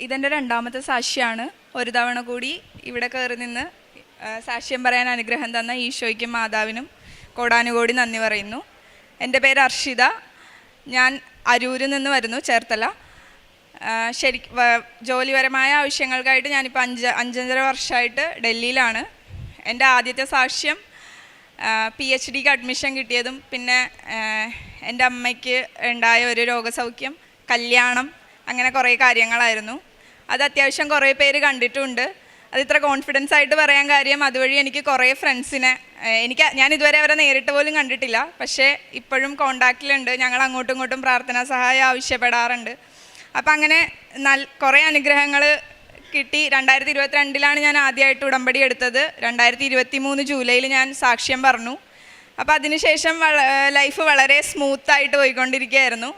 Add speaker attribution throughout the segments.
Speaker 1: ഇതെൻ്റെ രണ്ടാമത്തെ സാക്ഷിയാണ്. ഒരു തവണ കൂടി ഇവിടെ കയറി നിന്ന് സാക്ഷ്യം പറയാൻ അനുഗ്രഹം തന്ന ഈശോയ്ക്കും മാതാവിനും കോടാനുകോടി നന്ദി പറയുന്നു. എൻ്റെ പേര് അർഷിത. ഞാൻ അരൂരിൽ നിന്ന് വരുന്നു, ചേർത്തല. ജോലിപരമായ ആവശ്യങ്ങൾക്കായിട്ട് ഞാനിപ്പോൾ അഞ്ചര വർഷമായിട്ട് ഡൽഹിയിലാണ്. എൻ്റെ ആദ്യത്തെ സാക്ഷ്യം PhDക്ക് അഡ്മിഷൻ കിട്ടിയതും പിന്നെ എൻ്റെ അമ്മയ്ക്ക് ഉണ്ടായ ഒരു രോഗസൗഖ്യം, കല്യാണം, അങ്ങനെ കുറേ കാര്യങ്ങളായിരുന്നു. അത് അത്യാവശ്യം കുറേ പേര് കണ്ടിട്ടുണ്ട്. അത് ഇത്ര കോൺഫിഡൻസ് ആയിട്ട് പറയാൻ കാര്യം അതുവഴി എനിക്ക് കുറേ ഫ്രണ്ട്സിനെ ഞാൻ ഇതുവരെ അവരെ നേരിട്ട് പോലും കണ്ടിട്ടില്ല, പക്ഷേ ഇപ്പോഴും കോണ്ടാക്റ്റിലുണ്ട്. ഞങ്ങൾ അങ്ങോട്ടും ഇങ്ങോട്ടും പ്രാർത്ഥനാ സഹായം ആവശ്യപ്പെടാറുണ്ട്. അപ്പം അങ്ങനെ കുറേ അനുഗ്രഹങ്ങൾ കിട്ടി. 2022 ഞാൻ ആദ്യമായിട്ട് ഉടമ്പടി എടുത്തത്. 2023 ജൂലൈയിൽ ഞാൻ സാക്ഷ്യം പറഞ്ഞു. അപ്പോൾ അതിനുശേഷം ലൈഫ് വളരെ സ്മൂത്തായിട്ട് പോയിക്കൊണ്ടിരിക്കുകയായിരുന്നു.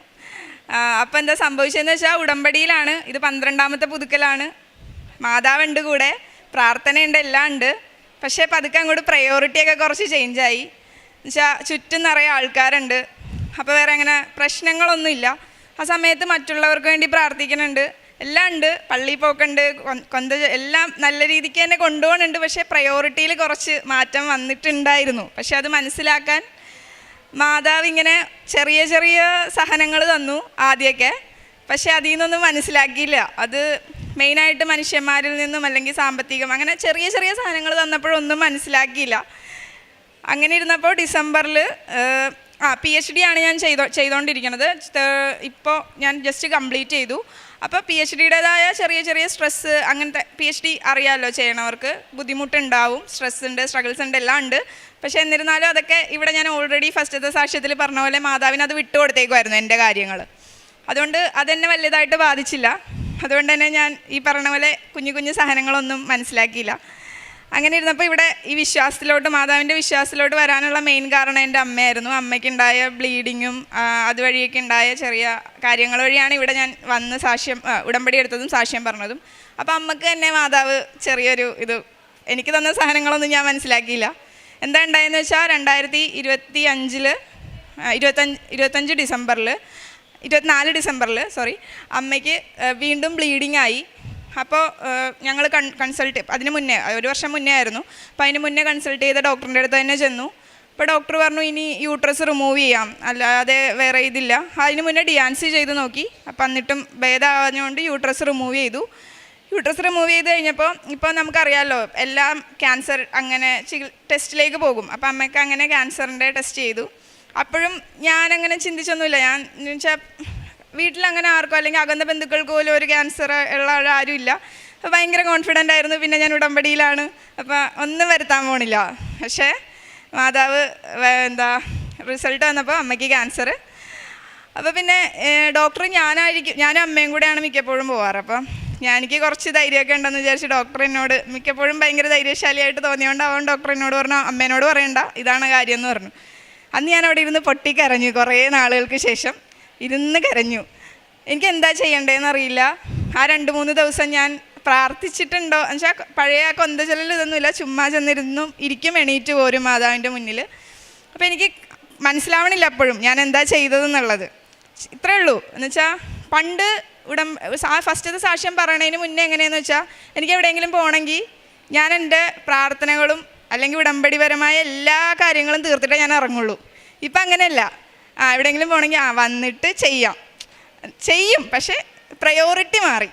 Speaker 1: അപ്പോൾ എന്താ സംഭവിച്ചതെന്ന് വെച്ചാൽ ഉടമ്പടിയിലാണ്. ഇത് 12ാമത്തെ പുതുക്കലാണ്. മാതാവുണ്ട്, കൂടെ പ്രാർത്ഥനയുണ്ട്, എല്ലാം ഉണ്ട്. പക്ഷേ പതുക്കെ അങ്ങോട്ട് പ്രയോറിറ്റിയൊക്കെ കുറച്ച് ചേഞ്ചായി. എന്നുവെച്ചാൽ ചുറ്റും നിറയെ ആൾക്കാരുണ്ട്. അപ്പോൾ വേറെ അങ്ങനെ പ്രശ്നങ്ങളൊന്നുമില്ല. ആ സമയത്ത് മറ്റുള്ളവർക്ക് വേണ്ടി പ്രാർത്ഥിക്കുന്നുണ്ട്, എല്ലാം ഉണ്ട്. പള്ളിയിൽ പോക്കുണ്ട്, എല്ലാം നല്ല രീതിക്ക് തന്നെ കൊണ്ടുപോകുന്നുണ്ട്. പക്ഷേ പ്രയോറിറ്റിയിൽ കുറച്ച് മാറ്റം വന്നിട്ടുണ്ടായിരുന്നു. പക്ഷെ അത് മനസ്സിലാക്കാൻ മാതാവ് ഇങ്ങനെ ചെറിയ ചെറിയ സഹനങ്ങൾ തന്നു ആദ്യമൊക്കെ. പക്ഷേ അതിൽ നിന്നൊന്നും മനസ്സിലാക്കിയില്ല. അത് മെയിനായിട്ട് മനുഷ്യന്മാരിൽ നിന്നും അല്ലെങ്കിൽ സാമ്പത്തികം അങ്ങനെ ചെറിയ ചെറിയ സാധനങ്ങൾ തന്നപ്പോഴൊന്നും മനസ്സിലാക്കിയില്ല. അങ്ങനെ ഇരുന്നപ്പോൾ ഡിസംബറിൽ PhD ആണ് ഞാൻ ചെയ്തുകൊണ്ടിരിക്കുന്നത്. ഇപ്പോൾ ഞാൻ ജസ്റ്റ് കംപ്ലീറ്റ് ചെയ്തു. അപ്പോൾ PhDയുടേതായ ചെറിയ ചെറിയ സ്ട്രെസ്സ്, അങ്ങനത്തെ PhD അറിയാമല്ലോ ചെയ്യണവർക്ക് ബുദ്ധിമുട്ടുണ്ടാവും, സ്ട്രെസ് ഉണ്ട്, സ്ട്രഗിൾസ് ഉണ്ട്, എല്ലാം ഉണ്ട്. പക്ഷേ എന്നിരുന്നാലും അതൊക്കെ ഇവിടെ ഞാൻ ഓൾറെഡി ഫസ്റ്റത്തെ സാക്ഷ്യത്തിൽ പറഞ്ഞ പോലെ മാതാവിന് അത് വിട്ടുകൊടുത്തേക്കുമായിരുന്നു എൻ്റെ കാര്യങ്ങൾ. അതുകൊണ്ട് അതെന്നെ വലിയതായിട്ട് ബാധിച്ചില്ല. അതുകൊണ്ട് തന്നെ ഞാൻ ഈ പറഞ്ഞ പോലെ കുഞ്ഞു കുഞ്ഞു സഹനങ്ങളൊന്നും മനസ്സിലാക്കിയില്ല. അങ്ങനെ ഇരുന്നപ്പോൾ ഇവിടെ ഈ വിശ്വാസത്തിലോട്ട്, മാതാവിൻ്റെ വിശ്വാസത്തിലോട്ട് വരാനുള്ള മെയിൻ കാരണം എൻ്റെ അമ്മയായിരുന്നു. അമ്മയ്ക്കുണ്ടായ ബ്ലീഡിങ്ങും അതുവഴിയൊക്കെ ഉണ്ടായ ചെറിയ കാര്യങ്ങൾ വഴിയാണ് ഇവിടെ ഞാൻ വന്ന് ഉടമ്പടി എടുത്തതും സാക്ഷ്യം പറഞ്ഞതും. അപ്പോൾ അമ്മക്ക് തന്നെ മാതാവ് ചെറിയൊരു എനിക്ക് തന്ന സാധനങ്ങളൊന്നും ഞാൻ മനസ്സിലാക്കിയില്ല. എന്താ ഉണ്ടായെന്ന് വെച്ചാൽ 2025 ഡിസംബറിൽ അമ്മയ്ക്ക് വീണ്ടും ബ്ലീഡിങ് ആയി. അപ്പോൾ ഞങ്ങൾ അതിന് മുന്നേ 1 വർഷം മുന്നേ ആയിരുന്നു. അപ്പോൾ അതിന് മുന്നേ കൺസൾട്ട് ചെയ്ത ഡോക്ടറിൻ്റെ അടുത്ത് തന്നെ ചെന്നു. അപ്പോൾ ഡോക്ടർ പറഞ്ഞു ഇനി യൂട്രസ് റിമൂവ് ചെയ്യാം, അല്ലാതെ വേറെ ഇതില്ല. അതിന് മുന്നേ DNC ചെയ്ത് നോക്കി. അപ്പോൾ എന്നിട്ടും ഭേദമാഞ്ഞുകൊണ്ട് യൂട്രസ് റിമൂവ് ചെയ്തു. യൂട്രസ് റിമൂവ് ചെയ്ത് കഴിഞ്ഞപ്പോൾ ഇപ്പോൾ നമുക്കറിയാമല്ലോ എല്ലാം ക്യാൻസർ അങ്ങനെ ടെസ്റ്റിലേക്ക് പോകും. അപ്പോൾ അമ്മയ്ക്ക് അങ്ങനെ ക്യാൻസറിൻ്റെ ടെസ്റ്റ് ചെയ്തു. അപ്പോഴും ഞാനങ്ങനെ ചിന്തിച്ചൊന്നുമില്ല. ഞാൻ വെച്ചാൽ വീട്ടിലങ്ങനെ ആർക്കോ അല്ലെങ്കിൽ അകന്ന ബന്ധുക്കൾക്ക് പോലും ഒരു ക്യാൻസർ ഉള്ള ആരും ഇല്ല. അപ്പോൾ ഭയങ്കര കോൺഫിഡൻ്റ് ആയിരുന്നു. പിന്നെ ഞാൻ ഉടമ്പടിയിലാണ്, അപ്പോൾ ഒന്നും വരുത്താൻ പോണില്ല. പക്ഷേ മാതാവ് റിസൾട്ട് വന്നപ്പോൾ അമ്മയ്ക്ക് ക്യാൻസർ. അപ്പോൾ പിന്നെ ഡോക്ടർ ഞാനും അമ്മയും കൂടെയാണ് മിക്കപ്പോഴും പോവാറ്. അപ്പം എനിക്ക് കുറച്ച് ധൈര്യമൊക്കെ ഉണ്ടെന്ന് വിചാരിച്ച് ഡോക്ടർ എന്നോട് മിക്കപ്പോഴും ഭയങ്കര ധൈര്യശാലിയായിട്ട് തോന്നിയോണ്ട് ഡോക്ടർ എന്നോട് പറഞ്ഞു അമ്മേനോട് പറയണ്ട, ഇതാണ് കാര്യം എന്ന് പറഞ്ഞു. അന്ന് ഞാൻ അവിടെ ഇരുന്ന് പൊട്ടിക്കരഞ്ഞു. കുറേ നാളുകൾക്ക് ശേഷം ഇരുന്ന് കരഞ്ഞു. എനിക്ക് എന്താ ചെയ്യേണ്ടതെന്ന് അറിയില്ല. ആ 2-3 ദിവസം ഞാൻ പ്രാർത്ഥിച്ചിട്ടുണ്ടോ എന്ന് വെച്ചാൽ പഴയ കൊന്തചൊല്ലൽ ഇതൊന്നുമില്ല, ചുമ്മാ ചെന്നിരുന്നും ഇരിക്കും, എണീറ്റ് പോരും മാതാവിൻ്റെ മുന്നിൽ. അപ്പോൾ എനിക്ക് മനസ്സിലാവണില്ല അപ്പോഴും ഞാൻ എന്താ ചെയ്തതെന്നുള്ളത്. ഇത്രയേ ഉള്ളൂ. എന്ന് വെച്ചാൽ പണ്ട് ഫസ്റ്റത്തെ സാക്ഷ്യം പറയണതിന് മുന്നേ എങ്ങനെയെന്ന് വെച്ചാൽ എനിക്ക് എവിടെയെങ്കിലും പോകണമെങ്കിൽ ഞാൻ എൻ്റെ പ്രാർത്ഥനകളും അല്ലെങ്കിൽ ഉടമ്പടിപരമായ എല്ലാ കാര്യങ്ങളും തീർത്തിട്ടേ ഞാൻ ഇറങ്ങുള്ളൂ. ഇപ്പം അങ്ങനെയല്ല. എവിടെയെങ്കിലും പോകണമെങ്കിൽ വന്നിട്ട് ചെയ്യും, പക്ഷേ പ്രയോറിറ്റി മാറി.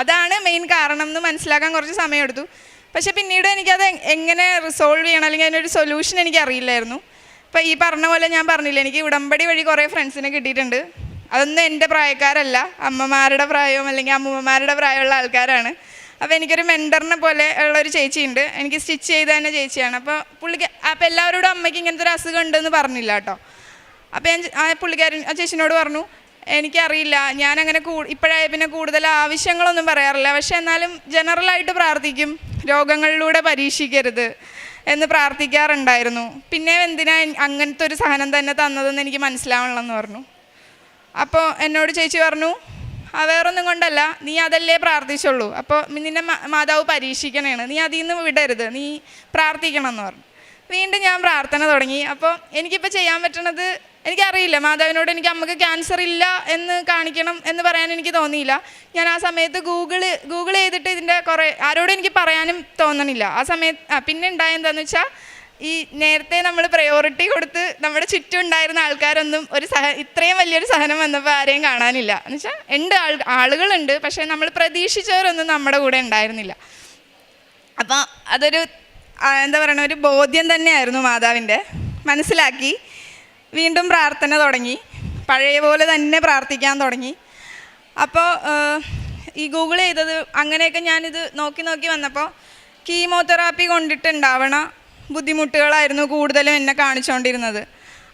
Speaker 1: അതാണ് മെയിൻ കാരണം എന്ന് മനസ്സിലാക്കാൻ കുറച്ച് സമയമെടുത്തു. പക്ഷേ പിന്നീട് എനിക്കത് എങ്ങനെ റിസോൾവ് ചെയ്യണം അല്ലെങ്കിൽ അതിനൊരു സൊല്യൂഷൻ എനിക്കറിയില്ലായിരുന്നു. ഇപ്പോൾ ഈ പറഞ്ഞ പോലെ ഞാൻ പറഞ്ഞില്ല, എനിക്ക് ഉടമ്പടി വഴി കുറേ ഫ്രണ്ട്സിനെ കിട്ടിയിട്ടുണ്ട്. അതൊന്നും എൻ്റെ പ്രായക്കാരല്ല, അമ്മമാരുടെ പ്രായവും അല്ലെങ്കിൽ അമ്മൂമ്മമാരുടെ പ്രായമുള്ള ആൾക്കാരാണ്. അപ്പോൾ എനിക്കൊരു മെൻറ്ററിനെ പോലെ ഉള്ളൊരു ചേച്ചിയുണ്ട്. എനിക്ക് സ്റ്റിച്ച് ചെയ്ത് തന്നെ ചേച്ചിയാണ്. അപ്പോൾ എല്ലാവരോടും അമ്മയ്ക്ക് ഇങ്ങനത്തെ ഒരു അസുഖം ഉണ്ടെന്ന് പറഞ്ഞില്ല കേട്ടോ. അപ്പോൾ ഞാൻ ആ ചേച്ചിനോട് പറഞ്ഞു എനിക്കറിയില്ല, ഞാനങ്ങനെ ഇപ്പോഴായ പിന്നെ കൂടുതൽ ആവശ്യങ്ങളൊന്നും പറയാറില്ല, പക്ഷെ എന്നാലും ജനറലായിട്ട് പ്രാർത്ഥിക്കും, രോഗങ്ങളിലൂടെ പരീക്ഷിക്കരുത് എന്ന് പ്രാർത്ഥിക്കാറുണ്ടായിരുന്നു. പിന്നെ എന്തിനാ അങ്ങനത്തെ ഒരു സഹനം തന്നെ തന്നതെന്ന് എനിക്ക് മനസ്സിലാവണമെന്ന് പറഞ്ഞു. അപ്പോൾ എന്നോട് ചേച്ചി പറഞ്ഞു വേറൊന്നും കൊണ്ടല്ല, നീ അതല്ലേ പ്രാർത്ഥിച്ചുള്ളൂ, അപ്പോൾ നിന്നെ മാതാവ് പരീക്ഷിക്കണേണ്, നീ അതിൽ നിന്ന് വിടരുത്, നീ പ്രാർത്ഥിക്കണം എന്ന് പറഞ്ഞു. വീണ്ടും ഞാൻ പ്രാർത്ഥന തുടങ്ങി. അപ്പോൾ എനിക്കിപ്പോൾ ചെയ്യാൻ പറ്റണത് എനിക്കറിയില്ല, മാതാവിനോട് എനിക്ക് അമ്മക്ക് ക്യാൻസർ ഇല്ല എന്ന് കാണിക്കണം എന്ന് പറയാൻ എനിക്ക് തോന്നിയില്ല. ഞാൻ ആ സമയത്ത് ഗൂഗിൾ ചെയ്തിട്ട് ഇതിൻ്റെ ആരോടും എനിക്ക് പറയാനും തോന്നണില്ല ആ സമയത്ത്. പിന്നെ ഉണ്ടായെന്താണെന്ന് വെച്ചാൽ, ഈ നേരത്തെ നമ്മൾ പ്രയോറിറ്റി കൊടുത്ത് നമ്മുടെ ചുറ്റും ഉണ്ടായിരുന്ന ആൾക്കാരൊന്നും ഇത്രയും വലിയൊരു സഹനം വന്നപ്പോൾ ആരെയും കാണാനില്ല. എന്ന് വെച്ചാൽ ആളുകളുണ്ട്, പക്ഷേ നമ്മൾ പ്രതീക്ഷിച്ചവരൊന്നും നമ്മുടെ കൂടെ ഉണ്ടായിരുന്നില്ല. അപ്പം അതൊരു എന്താ പറയുക, ഒരു ബോധ്യം തന്നെയായിരുന്നു മാതാവിൻ്റെ. മനസ്സിലാക്കി, വീണ്ടും പ്രാർത്ഥന തുടങ്ങി, പഴയ പോലെ തന്നെ പ്രാർത്ഥിക്കാൻ തുടങ്ങി. അപ്പോൾ ഈ ഗൂഗിൾ ചെയ്തത് അങ്ങനെയൊക്കെ ഞാനിത് നോക്കി വന്നപ്പോൾ കീമോതെറാപ്പി കൊണ്ടിട്ടുണ്ടാവണ ബുദ്ധിമുട്ടുകളായിരുന്നു കൂടുതലും എന്നെ കാണിച്ചുകൊണ്ടിരുന്നത്.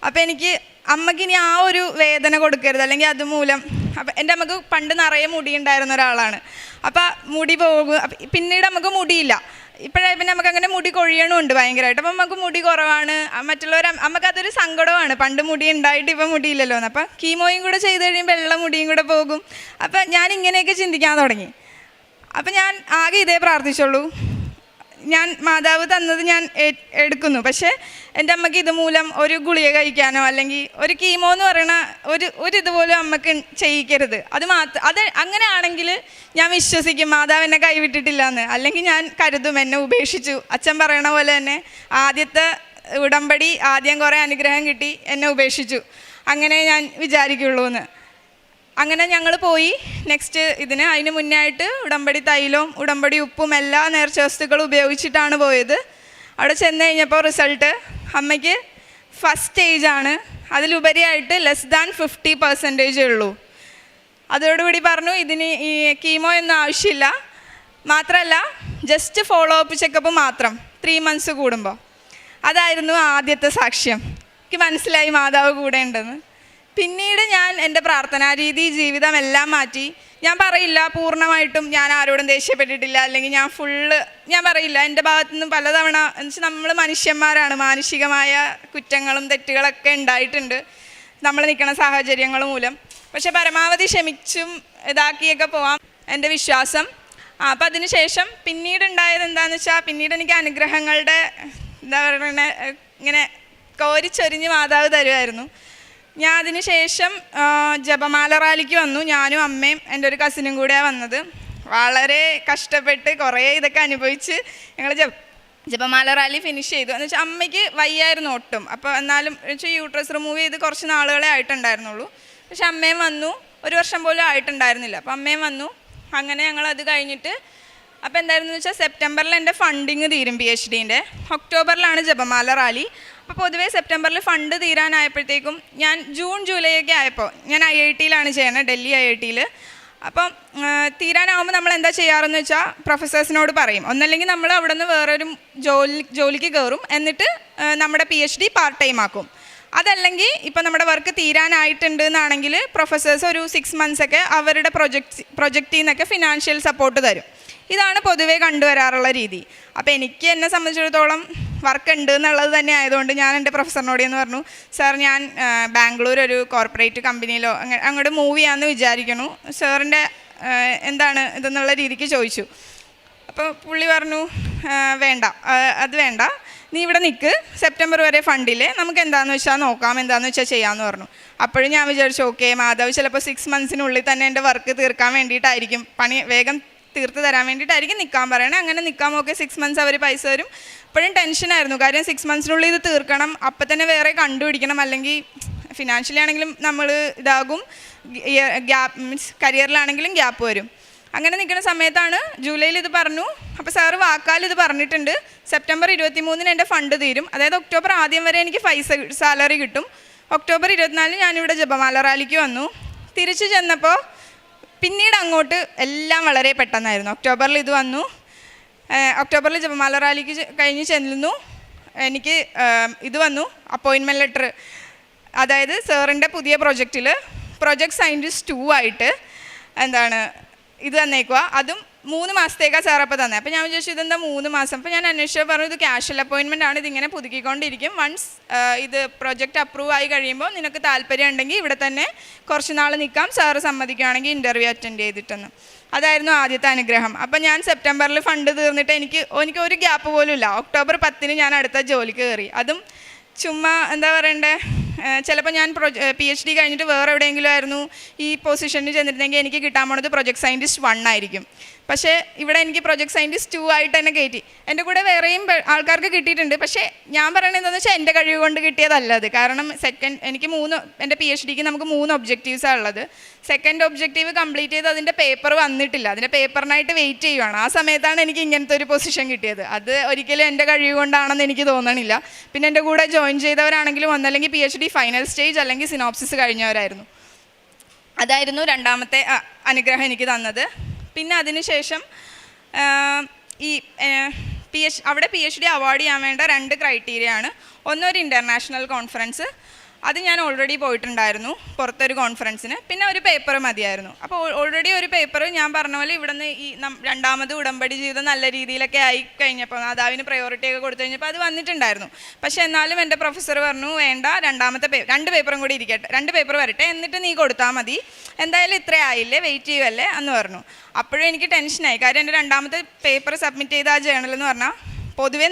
Speaker 1: അപ്പോൾ എനിക്ക് അമ്മയ്ക്കിനി ആ ഒരു വേദന കൊടുക്കരുത്, അല്ലെങ്കിൽ അതുമൂലം. അപ്പം എൻ്റെ അമ്മക്ക് പണ്ട് നിറയെ മുടി ഉണ്ടായിരുന്ന ഒരാളാണ്. അപ്പോൾ മുടി പോകും, പിന്നീട് നമുക്ക് മുടിയില്ല. ഇപ്പോഴായി നമുക്ക് അങ്ങനെ മുടി കൊഴിയണമുണ്ട് ഭയങ്കരമായിട്ട്. അപ്പം നമുക്ക് മുടി കുറവാണ്, മറ്റുള്ളവർ നമുക്കതൊരു സങ്കടമാണ്. പണ്ട് മുടി ഉണ്ടായിട്ട് ഇപ്പം മുടിയില്ലല്ലോ എന്ന്. അപ്പം കീമോയും കൂടെ ചെയ്ത് കഴിയുമ്പോൾ വെള്ള മുടിയും കൂടെ പോകും. അപ്പം ഞാൻ ഇങ്ങനെയൊക്കെ ചിന്തിക്കാൻ തുടങ്ങി. അപ്പം ഞാൻ ആകെ ഇതേ പ്രാർത്ഥിച്ചുള്ളൂ, ഞാൻ മാതാവ് തന്നത് ഞാൻ എടുക്കുന്നു, പക്ഷേ എൻ്റെ അമ്മയ്ക്ക് ഇതുമൂലം ഒരു ഗുളിക കഴിക്കാനോ അല്ലെങ്കിൽ ഒരു കീമോ എന്ന് പറയണ ഒരു ഇതുപോലും അമ്മക്ക് ചെയ്യിക്കരുത്. അത് അങ്ങനെയാണെങ്കിൽ ഞാൻ വിശ്വസിക്കും മാതാവ് എന്നെ കൈവിട്ടിട്ടില്ല എന്ന്. അല്ലെങ്കിൽ ഞാൻ കരുതും എന്നെ ഉപേക്ഷിച്ചു. അച്ഛൻ പറയണ പോലെ തന്നെ ആദ്യത്തെ ഉടമ്പടി ആദ്യം കുറേ അനുഗ്രഹം കിട്ടി, എന്നെ ഉപേക്ഷിച്ചു, അങ്ങനെ ഞാൻ വിചാരിക്കുള്ളൂ എന്ന്. അങ്ങനെ ഞങ്ങൾ പോയി നെക്സ്റ്റ് അതിന് മുന്നേ ആയിട്ട് ഉടമ്പടി തൈലവും ഉടമ്പടി ഉപ്പും എല്ലാ നേർച്ച വസ്തുക്കളും ഉപയോഗിച്ചിട്ടാണ് പോയത്. അവിടെ ചെന്ന് കഴിഞ്ഞപ്പോൾ റിസൾട്ട് അമ്മയ്ക്ക് ഫസ്റ്റ് സ്റ്റേജാണ്, അതിലുപരിയായിട്ട് <50% ഉള്ളൂ. അതോടുകൂടി പറഞ്ഞു ഇതിന് ഈ കീമോ ഒന്നും ആവശ്യമില്ല, മാത്രമല്ല ജസ്റ്റ് ഫോളോ അപ്പ് ചെക്കപ്പ് മാത്രം 3 months കൂടുമ്പോൾ. അതായിരുന്നു ആദ്യത്തെ സാക്ഷ്യം. എനിക്ക് മനസ്സിലായി മാതാവ് കൂടെ ഉണ്ടെന്ന്. പിന്നീട് ഞാൻ എൻ്റെ പ്രാർത്ഥനാ രീതി ജീവിതം എല്ലാം മാറ്റി. ഞാൻ പറയില്ല പൂർണ്ണമായിട്ടും ഞാൻ ആരോടും ദേഷ്യപ്പെട്ടിട്ടില്ല, അല്ലെങ്കിൽ ഞാൻ പറയില്ല. എൻ്റെ ഭാഗത്തു നിന്നും പലതവണ എന്നുവെച്ചാൽ നമ്മൾ മനുഷ്യന്മാരാണ്, മാനുഷികമായ കുറ്റങ്ങളും തെറ്റുകളൊക്കെ ഉണ്ടായിട്ടുണ്ട് നമ്മൾ നിൽക്കുന്ന സാഹചര്യങ്ങൾ മൂലം. പക്ഷെ പരമാവധി ക്ഷമിച്ചും ഇതാക്കിയൊക്കെ പോവാം എൻ്റെ വിശ്വാസം. അപ്പം അതിന് ശേഷം പിന്നീട് ഉണ്ടായത് എന്താണെന്ന് വെച്ചാൽ, പിന്നീട് എനിക്ക് അനുഗ്രഹങ്ങളുടെ എന്താ പറയുക ഇങ്ങനെ കോരിച്ചൊരിഞ്ഞ് മാതാവ് തരുമായിരുന്നു. ഞാൻ അതിന് ശേഷം ജപമാല റാലിക്ക് വന്നു. ഞാനും അമ്മയും എൻ്റെ ഒരു കസിനും കൂടെയാണ് വന്നത്. വളരെ കഷ്ടപ്പെട്ട് കുറേ ഇതൊക്കെ അനുഭവിച്ച് ഞങ്ങൾ ജപമാല റാലി ഫിനിഷ് ചെയ്തു. എന്ന് വെച്ചാൽ അമ്മയ്ക്ക് വയ്യായിരുന്നു ഒട്ടും. അപ്പോൾ എന്നാലും വെച്ചാൽ യൂട്രസ് റിമൂവ് ചെയ്ത് കുറച്ച് നാളുകളെ ആയിട്ടുണ്ടായിരുന്നുള്ളൂ. പക്ഷെ അമ്മയും വന്നു, 1 വർഷം പോലും ആയിട്ടുണ്ടായിരുന്നില്ല. അപ്പോൾ അമ്മയും വന്നു. അങ്ങനെ ഞങ്ങളത് കഴിഞ്ഞിട്ട് അപ്പോൾ എന്തായിരുന്നു വെച്ചാൽ സെപ്റ്റംബറിൽ എൻ്റെ ഫണ്ടിങ് തീരും PhDൻ്റെ. ഒക്ടോബറിലാണ് ജപമാല റാലി. അപ്പോൾ പൊതുവേ സെപ്റ്റംബറിൽ ഫണ്ട് തീരാനായപ്പോഴത്തേക്കും ഞാൻ ജൂൺ ജൂലൈ ഒക്കെ ആയപ്പോൾ ഞാൻ IIT-യിലാണ് ചെയ്യണത്, ഡൽഹി IIT-യിൽ. അപ്പം തീരാനാവുമ്പോൾ നമ്മൾ എന്താ ചെയ്യാറെന്ന് വെച്ചാൽ പ്രൊഫസേഴ്സിനോട് പറയും. ഒന്നല്ലെങ്കിൽ നമ്മൾ അവിടെ നിന്ന് വേറൊരു ജോലിക്ക് കയറും, എന്നിട്ട് നമ്മുടെ PhD പാർട്ട് ടൈം ആക്കും. അതല്ലെങ്കിൽ ഇപ്പം നമ്മുടെ വർക്ക് തീരാനായിട്ടുണ്ട് എന്നാണെങ്കിൽ പ്രൊഫസേഴ്സ് ഒരു 6 months ഒക്കെ അവരുടെ പ്രൊജക്റ്റിൽ നിന്നൊക്കെ ഫിനാൻഷ്യൽ സപ്പോർട്ട് തരും. ഇതാണ് പൊതുവേ കണ്ടുവരാറുള്ള രീതി. അപ്പോൾ എനിക്ക് എന്നെ സംബന്ധിച്ചിടത്തോളം വർക്ക് ഉണ്ട് എന്നുള്ളത് തന്നെ ആയതുകൊണ്ട് ഞാൻ എൻ്റെ പ്രൊഫസറിനോട് എന്ന് പറഞ്ഞു, സാർ ഞാൻ ബാംഗ്ലൂർ ഒരു കോർപ്പറേറ്റ് കമ്പനിയിലോ അങ്ങോട്ട് മൂവ് ചെയ്യാമെന്ന് വിചാരിക്കുന്നു, സാറിൻ്റെ എന്താണ് ഇതെന്നുള്ള രീതിക്ക് ചോദിച്ചു. അപ്പോൾ പുള്ളി പറഞ്ഞു വേണ്ട, അത് വേണ്ട, നീ ഇവിടെ നിൽക്ക്, സെപ്റ്റംബർ വരെ ഫണ്ടില്ലേ, നമുക്ക് എന്താണെന്ന് വെച്ചാൽ നോക്കാം, എന്താണെന്ന് വെച്ചാൽ ചെയ്യാമെന്ന് പറഞ്ഞു. അപ്പോഴും ഞാൻ വിചാരിച്ചു ഓക്കെ മാധവ് ചിലപ്പോൾ 6 months തന്നെ എൻ്റെ വർക്ക് തീർക്കാൻ വേണ്ടിയിട്ടായിരിക്കും, പണി വേഗം തീർത്ത് തരാൻ വേണ്ടിയിട്ടായിരിക്കും നിൽക്കാൻ പറയണേ. അങ്ങനെ നിൽക്കാം, ഓക്കെ 6 months അവർ പൈസ തരും. ഇപ്പോഴും ടെൻഷനായിരുന്നു, കാര്യം 6 months ഇത് തീർക്കണം, അപ്പം തന്നെ വേറെ കണ്ടുപിടിക്കണം, അല്ലെങ്കിൽ ഫിനാൻഷ്യലി ആണെങ്കിലും നമ്മൾ ഇതാകും, ഗ്യാപ്പ് മീൻസ് കരിയറിലാണെങ്കിലും ഗ്യാപ്പ് വരും. അങ്ങനെ നിൽക്കുന്ന സമയത്താണ് ജൂലൈയിൽ ഇത് പറഞ്ഞു. അപ്പോൾ സാറ് വാക്കാൽ ഇത് പറഞ്ഞിട്ടുണ്ട്, സെപ്റ്റംബർ 23 എൻ്റെ ഫണ്ട് തീരും, അതായത് ഒക്ടോബർ ആദ്യം വരെ എനിക്ക് സാലറി കിട്ടും. ഒക്ടോബർ 24 ഞാനിവിടെ ജപമാല റാലിക്ക് വന്നു. തിരിച്ചു ചെന്നപ്പോൾ പിന്നീട് അങ്ങോട്ട് എല്ലാം വളരെ പെട്ടെന്നായിരുന്നു. ഒക്ടോബറിൽ ഇത് വന്നു, ഒക്ടോബറിൽ ജപമാല റാലിക്ക് കഴിഞ്ഞ് ചെല്ലുന്നു, എനിക്ക് ഇത് വന്നു അപ്പോയിൻമെൻറ്റ് ലെറ്റർ. അതായത് സാറിൻ്റെ പുതിയ പ്രൊജക്റ്റിൽ പ്രൊജക്ട് സയൻറ്റിസ്റ്റ് 2 ആയിട്ട് എന്താണ് ഇത് തന്നേക്കുക. അതും 3 മാസത്തേക്കാണ് സാർ അപ്പോൾ തന്നെ. അപ്പോൾ ഞാൻ വിചാരിച്ചു ഇതെന്താ 3 മാസം. അപ്പോൾ ഞാൻ അന്വേഷിച്ചപ്പോൾ പറഞ്ഞു ഇത് ക്യാഷ്വൽ അപ്പോയിൻമെൻ്റ് ആണ്, ഇതിങ്ങനെ പുതുക്കിക്കൊണ്ടിരിക്കും. വൺസ് ഇത് പ്രൊജക്റ്റ് അപ്രൂവ് ആയി കഴിയുമ്പോൾ നിനക്ക് താല്പര്യം ഉണ്ടെങ്കിൽ ഇവിടെ തന്നെ കുറച്ച് നാൾ നിൽക്കാം, സാറ് സമ്മതിക്കുകയാണെങ്കിൽ ഇൻ്റർവ്യൂ അറ്റൻഡ് ചെയ്തിട്ടെന്ന്. അതായിരുന്നു ആദ്യത്തെ അനുഗ്രഹം. അപ്പോൾ ഞാൻ സെപ്റ്റംബറിൽ ഫണ്ട് തീർന്നിട്ട് എനിക്ക് ഒരു ഗ്യാപ്പ് പോലും ഇല്ല. ഒക്ടോബർ 10 ഞാൻ അടുത്ത ജോലിക്ക് കയറി. അതും ചുമ്മാ എന്താ പറയണ്ടേ, ചിലപ്പോൾ ഞാൻ PhD കഴിഞ്ഞിട്ട് വേറെ എവിടെയെങ്കിലും ആയിരുന്നു ഈ പൊസിഷനിൽ ചെന്നിരുന്നെങ്കിൽ എനിക്ക് കിട്ടാൻ പോണത് പ്രൊജക്ട് സയൻറ്റിസ്റ്റ് 1 ആയിരിക്കും. പക്ഷേ ഇവിടെ എനിക്ക് പ്രൊജക്ട് സയൻറ്റിസ്റ്റ് 2 ആയിട്ട് തന്നെ കയറ്റി. എൻ്റെ കൂടെ വേറെയും ആൾക്കാർക്ക് കിട്ടിയിട്ടുണ്ട്. പക്ഷേ ഞാൻ പറയണത് എന്താണെന്ന് വെച്ചാൽ എൻ്റെ കഴിവ് കൊണ്ട് കിട്ടിയതല്ല അത്. കാരണം എനിക്ക് എൻ്റെ PhDക്ക് നമുക്ക് 3 ഒബ്ജക്റ്റീവ്സാണ് ഉള്ളത്. സെക്കൻഡ് ഒബ്ജക്റ്റീവ് കംപ്ലീറ്റ് ചെയ്ത് അതിൻ്റെ പേപ്പർ വന്നിട്ടില്ല. അതിൻ്റെ പേപ്പറിനായിട്ട് വെയിറ്റ് ചെയ്യുവാണ്. ആ സമയത്താണ് എനിക്ക് ഇങ്ങനത്തെ ഒരു പൊസിഷൻ കിട്ടിയത്. അത് ഒരിക്കലും എൻ്റെ കഴിവ് കൊണ്ടാണെന്ന് എനിക്ക് തോന്നണില്ല. പിന്നെ എൻ്റെ കൂടെ ജോയിൻ ചെയ്തവരാണെങ്കിലും ഒന്നല്ലെങ്കിൽ PhD ഫൈനൽ സ്റ്റേജ് അല്ലെങ്കിൽ സിനോപ്സിസ് കഴിഞ്ഞവരായിരുന്നു. അതായിരുന്നു രണ്ടാമത്തെ അനുഗ്രഹം എനിക്ക് തന്നത്. പിന്നെ അതിനുശേഷം ഈ അവിടെ PhD അവാർഡ് ചെയ്യാൻ വേണ്ട 2 ക്രൈറ്റീരിയ ആണ്. ഒന്നൊരു ഇൻ്റർനാഷണൽ കോൺഫറൻസ്, അത് ഞാൻ ഓൾറെഡി പോയിട്ടുണ്ടായിരുന്നു പുറത്തൊരു കോൺഫറൻസിന്. പിന്നെ ഒരു പേപ്പർ മതിയായിരുന്നു. അപ്പോൾ ഓൾറെഡി ഒരു പേപ്പർ ഞാൻ പറഞ്ഞ പോലെ ഇവിടുന്ന് ഈ രണ്ടാമത് ഉടമ്പടി ജീവിതം നല്ല രീതിയിലൊക്കെ ആയി കഴിഞ്ഞപ്പോൾ മാതാവിന് പ്രയോറിറ്റി ഒക്കെ കൊടുത്തു കഴിഞ്ഞപ്പോൾ അത് വന്നിട്ടുണ്ടായിരുന്നു. പക്ഷേ എന്നാലും എൻ്റെ പ്രൊഫസർ പറഞ്ഞു, വേണ്ട, 2 പേപ്പറും കൂടി ഇരിക്കട്ടെ, 2 പേപ്പർ വരട്ടെ, എന്നിട്ട് നീ കൊടുത്താൽ മതി, എന്തായാലും ഇത്രേ ആയില്ലേ, വെയിറ്റ് ചെയ്യുമല്ലേ എന്ന് പറഞ്ഞു. അപ്പോഴും എനിക്ക് ടെൻഷനായി. കാര്യം എൻ്റെ രണ്ടാമത്തെ പേപ്പർ സബ്മിറ്റ് ചെയ്ത ആ ജേണൽ എന്ന് പറഞ്ഞാൽ പൊതുവേ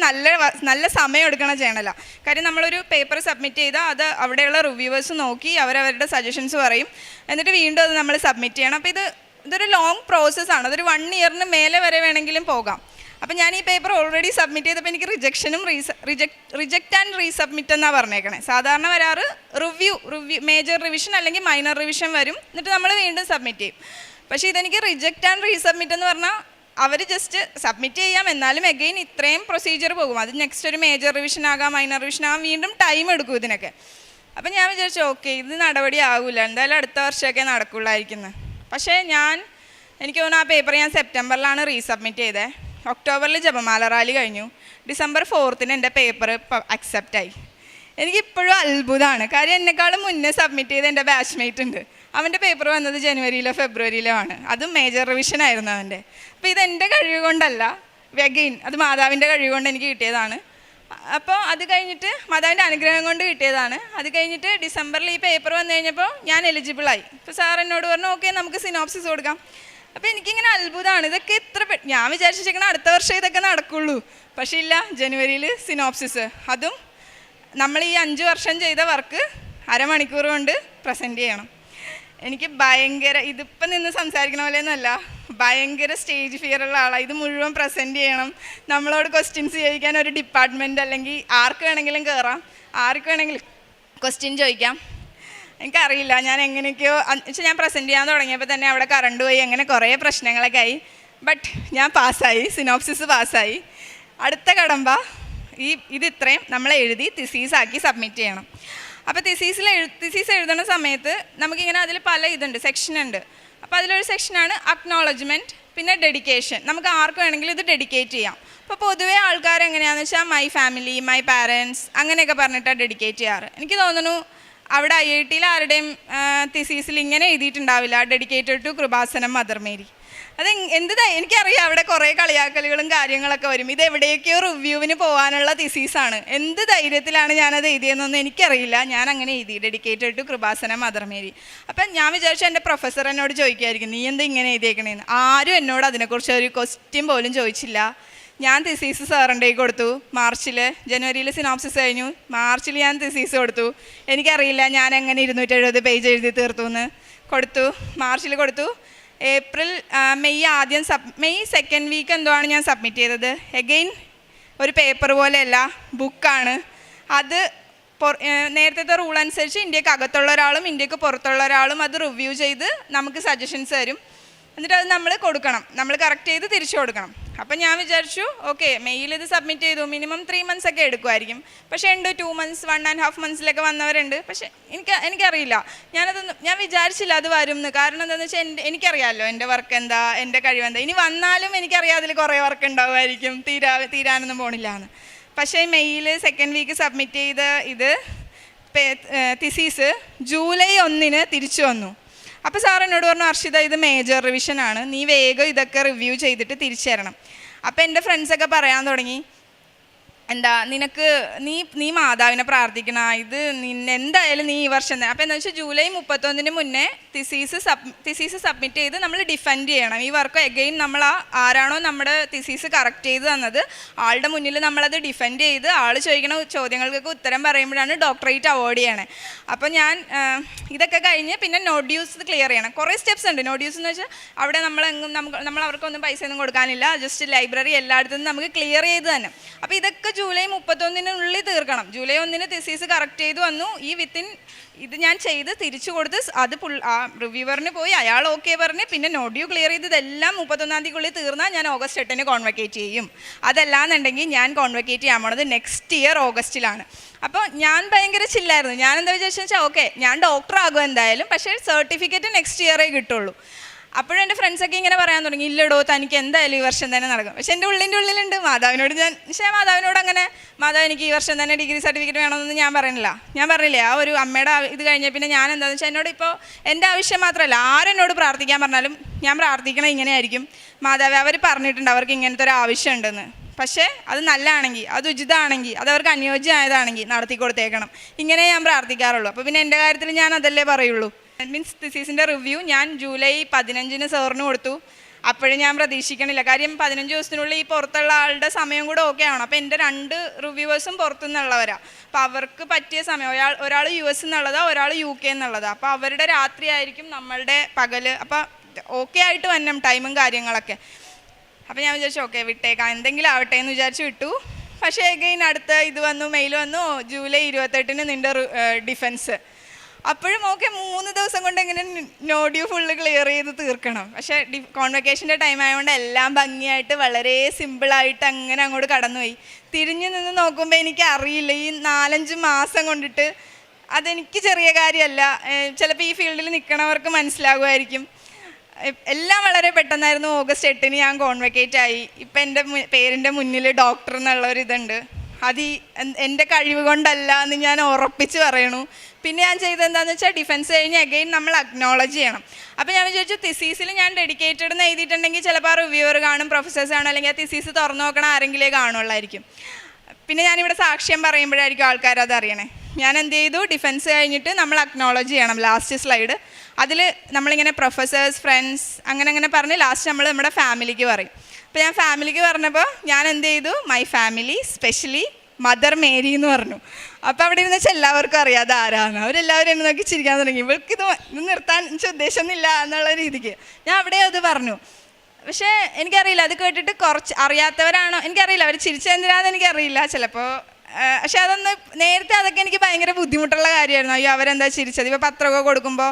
Speaker 1: നല്ല സമയം എടുക്കണ ജേണലാണ്. കാര്യം നമ്മളൊരു പേപ്പർ സബ്മിറ്റ് ചെയ്താൽ അത് അവിടെയുള്ള റിവ്യൂവേഴ്സ് നോക്കി അവരവരുടെ സജഷൻസ് പറയും, എന്നിട്ട് വീണ്ടും അത് നമ്മൾ സബ്മിറ്റ് ചെയ്യണം. അപ്പോൾ ഇതൊരു ലോങ് പ്രോസസ്സാണ്. അതൊരു 1 ഇയറിന് മേലെ വരെ വേണമെങ്കിലും പോകാം. അപ്പോൾ ഞാൻ ഈ പേപ്പർ ഓൾറെഡി സബ്മിറ്റ് ചെയ്തപ്പോൾ എനിക്ക് റിജക്റ്റ് ആൻഡ് റീസബ്മിറ്റ് എന്നാണ് പറഞ്ഞേക്കണേ. സാധാരണ വരാറ് റിവ്യൂ മേജർ റിവിഷൻ അല്ലെങ്കിൽ മൈനർ റിവിഷൻ വരും, എന്നിട്ട് നമ്മൾ വീണ്ടും സബ്മിറ്റ് ചെയ്യും. പക്ഷേ ഇതെനിക്ക് റിജക്റ്റ് ആൻഡ് റീസബ്മിറ്റ് എന്ന് പറഞ്ഞാൽ അവർ ജസ്റ്റ് സബ്മിറ്റ് ചെയ്യാം, എന്നാലും എഗെയിൻ ഇത്രയും പ്രൊസീജിയർ പോകും. അത് നെക്സ്റ്റ് ഒരു മേജർ റിവിഷൻ ആകാം, മൈനർ റിവിഷൻ ആകാം, വീണ്ടും ടൈം എടുക്കും ഇതിനൊക്കെ. അപ്പം ഞാൻ വിചാരിച്ചു ഓക്കെ, ഇത് നടപടി ആകില്ല, എന്തായാലും അടുത്ത വർഷമൊക്കെ നടക്കുള്ളായിരിക്കുന്നത്. പക്ഷേ എനിക്ക് തോന്നുന്നു ആ പേപ്പർ ഞാൻ സെപ്റ്റംബറിലാണ് റീസബ്മിറ്റ് ചെയ്തത്. ഒക്ടോബറിൽ ജപമാല റാലി കഴിഞ്ഞു. ഡിസംബർ 4 എൻ്റെ പേപ്പർ അക്സെപ്റ്റായി. എനിക്കിപ്പോഴും അത്ഭുതമാണ്. കാര്യം എന്നെക്കാളും മുന്നേ സബ്മിറ്റ് ചെയ്ത് എൻ്റെ ബാച്ച്മേറ്റ് ഉണ്ട്. അവൻ്റെ പേപ്പർ വന്നത് ജനുവരിയിലോ ഫെബ്രുവരിയിലോ ആണ്. അതും മേജർ റിവിഷൻ ആയിരുന്നു അവൻ്റെ. അപ്പോൾ ഇതെൻ്റെ കഴിവ് കൊണ്ടല്ല, വെഗെയിൻ അത് മാതാവിൻ്റെ കഴിവ് കൊണ്ട് എനിക്ക് കിട്ടിയതാണ്. അപ്പോൾ അത് കഴിഞ്ഞിട്ട് മാതാവിൻ്റെ അനുഗ്രഹം കൊണ്ട് കിട്ടിയതാണ്. അത് കഴിഞ്ഞിട്ട് ഡിസംബറിൽ ഈ പേപ്പർ വന്നു കഴിഞ്ഞപ്പോൾ ഞാൻ എലിജിബിളായി. ഇപ്പോൾ സാർ എന്നോട് പറഞ്ഞു ഓക്കെ നമുക്ക് സിനോപ്സിസ് കൊടുക്കാം. അപ്പോൾ എനിക്കിങ്ങനെ അത്ഭുതമാണ്, ഇതൊക്കെ ഞാൻ വിചാരിച്ചിരിക്കണം അടുത്ത വർഷം ഇതൊക്കെ നടക്കുള്ളൂ. പക്ഷേ ഇല്ല, ജനുവരിയിൽ സിനോപ്സിസ്, അതും നമ്മൾ ഈ 5 വർഷം ചെയ്ത വർക്ക് അരമണിക്കൂർ കൊണ്ട് പ്രസൻറ്റ് ചെയ്യണം. എനിക്ക് ഭയങ്കര, ഇതിപ്പം നിന്ന് സംസാരിക്കണ പോലെയൊന്നുമല്ല, ഭയങ്കര സ്റ്റേജ് ഫിയർ ഉള്ള ആളാണ്. ഇത് മുഴുവൻ പ്രസൻറ്റ് ചെയ്യണം, നമ്മളോട് ക്വസ്റ്റ്യൻസ് ചോദിക്കാൻ ഒരു ഡിപ്പാർട്ട്മെൻറ്റ് അല്ലെങ്കിൽ ആർക്ക് വേണമെങ്കിലും കയറാം, ആർക്ക് വേണമെങ്കിലും ക്വസ്റ്റ്യൻ ചോദിക്കാം. എനിക്കറിയില്ല ഞാൻ എങ്ങനെയൊക്കെയോ വെച്ചാൽ ഞാൻ പ്രസൻറ്റ് ചെയ്യാൻ തുടങ്ങിയപ്പോൾ തന്നെ അവിടെ കറണ്ട് പോയി, അങ്ങനെ കുറേ പ്രശ്നങ്ങളൊക്കെ ആയി. ബട്ട് ഞാൻ പാസ്സായി, സിനോപ്സിസ് പാസ്സായി. അടുത്ത കടമ്പ ഇത് ഇത്രയും നമ്മൾ എഴുതി തിസീസാക്കി സബ്മിറ്റ് ചെയ്യണം. അപ്പോൾ തിസീസ് എഴുതുന്ന സമയത്ത് നമുക്കിങ്ങനെ അതിൽ പല ഇതുണ്ട്, സെക്ഷനുണ്ട്. അപ്പോൾ അതിലൊരു സെക്ഷനാണ് അക്നോളജ്മെൻറ്റ്, പിന്നെ ഡെഡിക്കേഷൻ. നമുക്ക് ആർക്ക് വേണമെങ്കിലും ഇത് ഡെഡിക്കേറ്റ് ചെയ്യാം. അപ്പോൾ പൊതുവേ ആൾക്കാർ എങ്ങനെയാണെന്ന് വെച്ചാൽ മൈ ഫാമിലി, മൈ പാരൻസ് അങ്ങനെയൊക്കെ പറഞ്ഞിട്ടാണ് ഡെഡിക്കേറ്റ് ചെയ്യാറ്. എനിക്ക് തോന്നുന്നു അവിടെ IIT ആരുടെയും തിസീസിൽ ഇങ്ങനെ എഴുതിയിട്ടുണ്ടാവില്ല, dedicated to Kripasanam mother Mary. അത് എനിക്കറിയാം അവിടെ കുറേ കളിയാക്കലുകളും കാര്യങ്ങളൊക്കെ വരും. ഇത് എവിടെയൊക്കെയോ റിവ്യൂവിന് പോകാനുള്ള തിസീസാണ്. എന്ത് ധൈര്യത്തിലാണ് ഞാനത് എഴുതിയതെന്നൊന്നും എനിക്കറിയില്ല. ഞാൻ അങ്ങനെ എഴുതി, dedicated to Kripasanam mother Mary. അപ്പം ഞാൻ വിചാരിച്ചു എൻ്റെ പ്രൊഫസർ എന്നോട് ചോദിക്കുമായിരിക്കും നീ എന്താ ഇങ്ങനെ എഴുതിയേക്കണേന്ന്. ആരും എന്നോട് അതിനെക്കുറിച്ച് ഒരു ക്വസ്റ്റ്യൻ പോലും ചോദിച്ചില്ല. ഞാൻ തിസീസ് സാറിൻ്റെ കൊടുത്തു. ജനുവരിയിൽ സിനോപ്സിസ് കഴിഞ്ഞു, മാർച്ചിൽ ഞാൻ തിസീസ് കൊടുത്തു. എനിക്കറിയില്ല ഞാൻ എങ്ങനെ 270 പേജ് എഴുതി തീർത്തു എന്ന്. മാർച്ചിൽ കൊടുത്തു. മെയ് സെക്കൻഡ് വീക്ക് എന്തോ ആണ് ഞാൻ സബ്മിറ്റ് ചെയ്തത്. എഗെയിൻ ഒരു പേപ്പർ പോലെയല്ല, ബുക്കാണ്. അത് നേരത്തെ റൂൾ അനുസരിച്ച് ഇന്ത്യക്ക് അകത്തുള്ള ഒരാളും ഇന്ത്യക്ക് പുറത്തുള്ള ഒരാളും അത് റിവ്യൂ ചെയ്ത് നമുക്ക് സജഷൻസ് തരും. എന്നിട്ട് അത് നമ്മൾ കൊടുക്കണം, നമ്മൾ കറക്റ്റ് ചെയ്ത് തിരിച്ചു കൊടുക്കണം. അപ്പം ഞാൻ വിചാരിച്ചു ഓക്കെ മെയിൽ ഇത് സബ്മിറ്റ് ചെയ്തു, മിനിമം 3 months ഒക്കെ എടുക്കുമായിരിക്കും. പക്ഷേ ഉണ്ട് 2 months 1.5 months വന്നവരുണ്ട്. പക്ഷേ എനിക്കറിയില്ല, ഞാൻ വിചാരിച്ചില്ല അത് വരും എന്ന്. കാരണം എന്താണെന്ന് വെച്ചാൽ എനിക്കറിയാമല്ലോ എൻ്റെ വർക്ക് എന്താ, എൻ്റെ കഴിവെന്താ. ഇനി വന്നാലും എനിക്കറിയാം അതിൽ കുറേ വർക്ക് ഉണ്ടാവുമായിരിക്കും, തീരാനൊന്നും പോണില്ല എന്ന്. പക്ഷേ മെയിൽ സെക്കൻഡ് വീക്ക് സബ്മിറ്റ് ചെയ്ത് ഇത് തിസീസ് ജൂലൈ 1 തിരിച്ചു വന്നു. അപ്പോൾ സാർ എന്നോട് പറഞ്ഞു അർഷിത ഇത് മേജർ റിവിഷനാണ്, നീ വേഗം ഇതൊക്കെ റിവ്യൂ ചെയ്തിട്ട് തിരിച്ചു തരണം. അപ്പോൾ എൻ്റെ ഫ്രണ്ട്സൊക്കെ പറയാൻ തുടങ്ങി എന്താ നിനക്ക് നീ മാതാവിനെ പ്രാർത്ഥിക്കണ, ഇത് എന്തായാലും നീ ഈ വർഷം തന്നെ. അപ്പോൾ എന്താ വെച്ചാൽ ജൂലൈ 31 മുന്നേ തിസീസ് സബ്മിറ്റ് ചെയ്ത് നമ്മൾ ഡിഫെൻഡ് ചെയ്യണം. ഈ വർക്ക് എഗെയിൻ നമ്മൾ ആരാണോ നമ്മുടെ തിസീസ് കറക്റ്റ് ചെയ്ത് തന്നത് ആളുടെ മുന്നിൽ നമ്മളത് ഡിഫെൻഡ് ചെയ്ത് ആൾ ചോദിക്കുന്ന ചോദ്യങ്ങൾക്കൊക്കെ ഉത്തരം പറയുമ്പോഴാണ് ഡോക്ടറേറ്റ് അവാർഡ് ചെയ്യണേ. അപ്പോൾ ഞാൻ ഇതൊക്കെ കഴിഞ്ഞ് പിന്നെ നോഡ്യൂസ് ക്ലിയർ ചെയ്യണം. കുറേ സ്റ്റെപ്സ് ഉണ്ട്. നോഡ്യൂസ് എന്ന് വെച്ചാൽ അവിടെ നമ്മൾ അവർക്കൊന്നും പൈസ ഒന്നും കൊടുക്കാനില്ല, ജസ്റ്റ് ലൈബ്രറി എല്ലായിടത്തും നമുക്ക് ക്ലിയർ ചെയ്ത് തന്നെ. അപ്പോൾ ഇതൊക്കെ ജൂലൈ 31 തീർക്കണം. ജൂലൈ 1 തിസീസ് കറക്റ്റ് ചെയ്ത് വന്നു. ഇത് ഞാൻ ചെയ്ത് തിരിച്ചു കൊടുത്ത് അത് ആ റിവ്യൂവറിന് പോയി, അയാൾ ഓക്കെ പറഞ്ഞ് പിന്നെ നോഡ്യൂ ക്ലിയർ ചെയ്ത് ഇതെല്ലാം 31 തീർന്നാൽ ഞാൻ ഓഗസ്റ്റ് 8 കോൺവക്കേറ്റ് ചെയ്യും. അതല്ലാന്നുണ്ടെങ്കിൽ ഞാൻ കോൺവക്കേറ്റ് ചെയ്യാൻ പോണത് നെക്സ്റ്റ് ഇയർ ഓഗസ്റ്റിലാണ്. അപ്പോൾ ഞാൻ ഭയങ്കര ചില്ലായിരുന്നു. ഞാൻ എന്താ വിചാരിച്ചാൽ ഓക്കെ ഞാൻ ഡോക്ടർ ആകും എന്തായാലും, പക്ഷേ സർട്ടിഫിക്കറ്റ് നെക്സ്റ്റ് ഇയറേ കിട്ടുള്ളൂ. അപ്പോഴും എൻ്റെ ഫ്രണ്ട്സൊക്കെ ഇങ്ങനെ പറയാൻ തുടങ്ങി, ഇല്ലടോ തനിക്ക് എന്തായാലും ഈ വർഷം തന്നെ നടക്കും. പക്ഷെ എൻ്റെ ഉള്ളിലുണ്ട് മാതാവിനോട് മാതാവിനോട് അങ്ങനെ മാതാവ് എനിക്ക് ഈ വർഷം തന്നെ ഡിഗ്രി സർട്ടിഫിക്കറ്റ് വേണമെന്നൊന്നും ഞാൻ പറഞ്ഞില്ലേ. ആ ഒരു അമ്മയുടെ ഇത് കഴിഞ്ഞ പിന്നെ ഞാൻ എന്താണെന്ന് വെച്ചാൽ എന്നോട് ഇപ്പോൾ എൻ്റെ ആവശ്യം മാത്രമല്ല ആരെന്നോട് പ്രാർത്ഥിക്കാൻ പറഞ്ഞാലും ഞാൻ പ്രാർത്ഥിക്കണം ഇങ്ങനെയായിരിക്കും. മാതാവ് അവർ പറഞ്ഞിട്ടുണ്ട് അവർക്ക് ഇങ്ങനത്തെ ഒരു ആവശ്യം ഉണ്ടെന്ന്. പക്ഷേ അത് നല്ലതാണെങ്കിൽ, അത് ഉചിതമാണെങ്കിൽ, അത് അവർക്ക് അനുയോജ്യമായതാണെങ്കിൽ നടത്തി കൊടുത്തേക്കണം. ഇങ്ങനെ ഞാൻ പ്രാർത്ഥിക്കാറുള്ളൂ. അപ്പോൾ പിന്നെ എൻ്റെ കാര്യത്തിൽ ഞാൻ അതല്ലേ പറയുള്ളൂ. മീൻസ് തിസീസിൻ്റെ റിവ്യൂ ഞാൻ ജൂലൈ 15 സാറിന് കൊടുത്തു. അപ്പോഴും ഞാൻ പ്രതീക്ഷിക്കണില്ല. കാര്യം 15 ദിവസത്തിനുള്ളിൽ ഈ പുറത്തുള്ള ആളുടെ സമയം കൂടെ ഓക്കെ ആവണം. അപ്പോൾ എൻ്റെ 2 റിവ്യൂവേഴ്സും പുറത്തുനിന്നുള്ളവരാണ്. അപ്പോൾ അവർക്ക് പറ്റിയ സമയം ഒരാൾ US എന്നുള്ളതാണ്, ഒരാൾ UK എന്നുള്ളതാണ്. അപ്പോൾ അവരുടെ രാത്രി ആയിരിക്കും നമ്മളുടെ പകൽ. അപ്പോൾ ഓക്കെ ആയിട്ട് വരണം ടൈമും കാര്യങ്ങളൊക്കെ. അപ്പോൾ ഞാൻ വിചാരിച്ചു ഓക്കെ വിട്ടേക്കാം, എന്തെങ്കിലും ആവട്ടെ എന്ന് വിചാരിച്ച് വിട്ടു. പക്ഷേ എഗെയിൻ അടുത്ത ഇത് വന്നു, മെയിൽ വന്നു, ജൂലൈ 28 നിൻ്റെ ഡിഫൻസ്. അപ്പോഴും ഓക്കെ 3 ദിവസം കൊണ്ട് എങ്ങനെ നോഡ്യൂ ഫുള്ള് ക്ലിയർ ചെയ്ത് തീർക്കണം. പക്ഷേ കോൺവക്കേഷൻ്റെ ടൈം ആയതുകൊണ്ട് എല്ലാം ഭംഗിയായിട്ട് വളരെ സിമ്പിളായിട്ട് അങ്ങനെ അങ്ങോട്ട് കടന്നുപോയി. തിരിഞ്ഞു നിന്ന് നോക്കുമ്പോൾ എനിക്കറിയില്ല ഈ 4-5 മാസം കൊണ്ടിട്ട് അതെനിക്ക് ചെറിയ കാര്യമല്ല. ചിലപ്പോൾ ഈ ഫീൽഡിൽ നിൽക്കണവർക്ക് മനസ്സിലാകുമായിരിക്കും. എല്ലാം വളരെ പെട്ടെന്നായിരുന്നു. ഓഗസ്റ്റ് 8 ഞാൻ കോൺവക്കേറ്റ് ആയി. ഇപ്പം എൻ്റെ പേരിൻ്റെ മുന്നിൽ ഡോക്ടർ എന്നുള്ളൊരിതുണ്ട്. അത് എൻ്റെ കഴിവ് കൊണ്ടല്ല എന്ന് ഞാൻ ഉറപ്പിച്ച് പറയണു. പിന്നെ ഞാൻ ചെയ്തത് എന്താണെന്ന് വെച്ചാൽ ഡിഫൻസ് കഴിഞ്ഞ് അഗെയിൻ നമ്മൾ അക്നോളജ് ചെയ്യണം. അപ്പോൾ ഞാൻ വിചാരിച്ചു തിസീസിൽ ഞാൻ ഡെഡിക്കേറ്റഡ് എന്ന് എഴുതിയിട്ടുണ്ടെങ്കിൽ ചിലപ്പോൾ ആ റിവ്യൂവർ കാണും, പ്രൊഫസേഴ്സ് കാണും, അല്ലെങ്കിൽ ആ തിസീസ് തുറന്നു നോക്കണം ആരെങ്കിലേ കാണുള്ളായിരിക്കും. പിന്നെ ഞാനിവിടെ സാക്ഷ്യം പറയുമ്പോഴായിരിക്കും ആൾക്കാർ അത് അറിയണേ. ഞാൻ എന്ത് ചെയ്തു, ഡിഫൻസ് കഴിഞ്ഞിട്ട് നമ്മൾ അക്നോളജ് ചെയ്യണം. ലാസ്റ്റ് സ്ലൈഡ് അതിൽ നമ്മളിങ്ങനെ പ്രൊഫസേഴ്സ്, ഫ്രണ്ട്സ് അങ്ങനെ പറഞ്ഞ് ലാസ്റ്റ് നമ്മൾ നമ്മുടെ ഫാമിലിക്ക് പറയും. അപ്പോൾ ഞാൻ ഫാമിലിക്ക് പറഞ്ഞപ്പോൾ ഞാൻ എന്ത് ചെയ്തു, my family specially mother Mary എന്ന് പറഞ്ഞു. അപ്പോൾ അവിടെ ഇരുന്ന് വെച്ചാൽ എല്ലാവർക്കും അറിയാതെ ആരാണ്. അവരെല്ലാവരും എന്നെ നോക്കി ചിരിക്കാൻ തുടങ്ങി. ഇവൾക്കിത് നിർത്താൻ ഉദ്ദേശമൊന്നുമില്ല എന്നുള്ള രീതിക്ക് ഞാൻ അവിടെ അത് പറഞ്ഞു. പക്ഷേ എനിക്കറിയില്ല, അത് കേട്ടിട്ട് കുറച്ച് അറിയാത്തവരാണോ എനിക്കറിയില്ല, അവർ ചിരിച്ചെന്തിനാന്ന് എനിക്കറിയില്ല ചിലപ്പോൾ. പക്ഷെ നേരത്തെ അതൊക്കെ എനിക്ക് ഭയങ്കര ബുദ്ധിമുട്ടുള്ള കാര്യമായിരുന്നു. അയ്യോ അവരെന്താ ചിരിച്ചത്. ഇപ്പോൾ പത്രമൊക്കെ കൊടുക്കുമ്പോൾ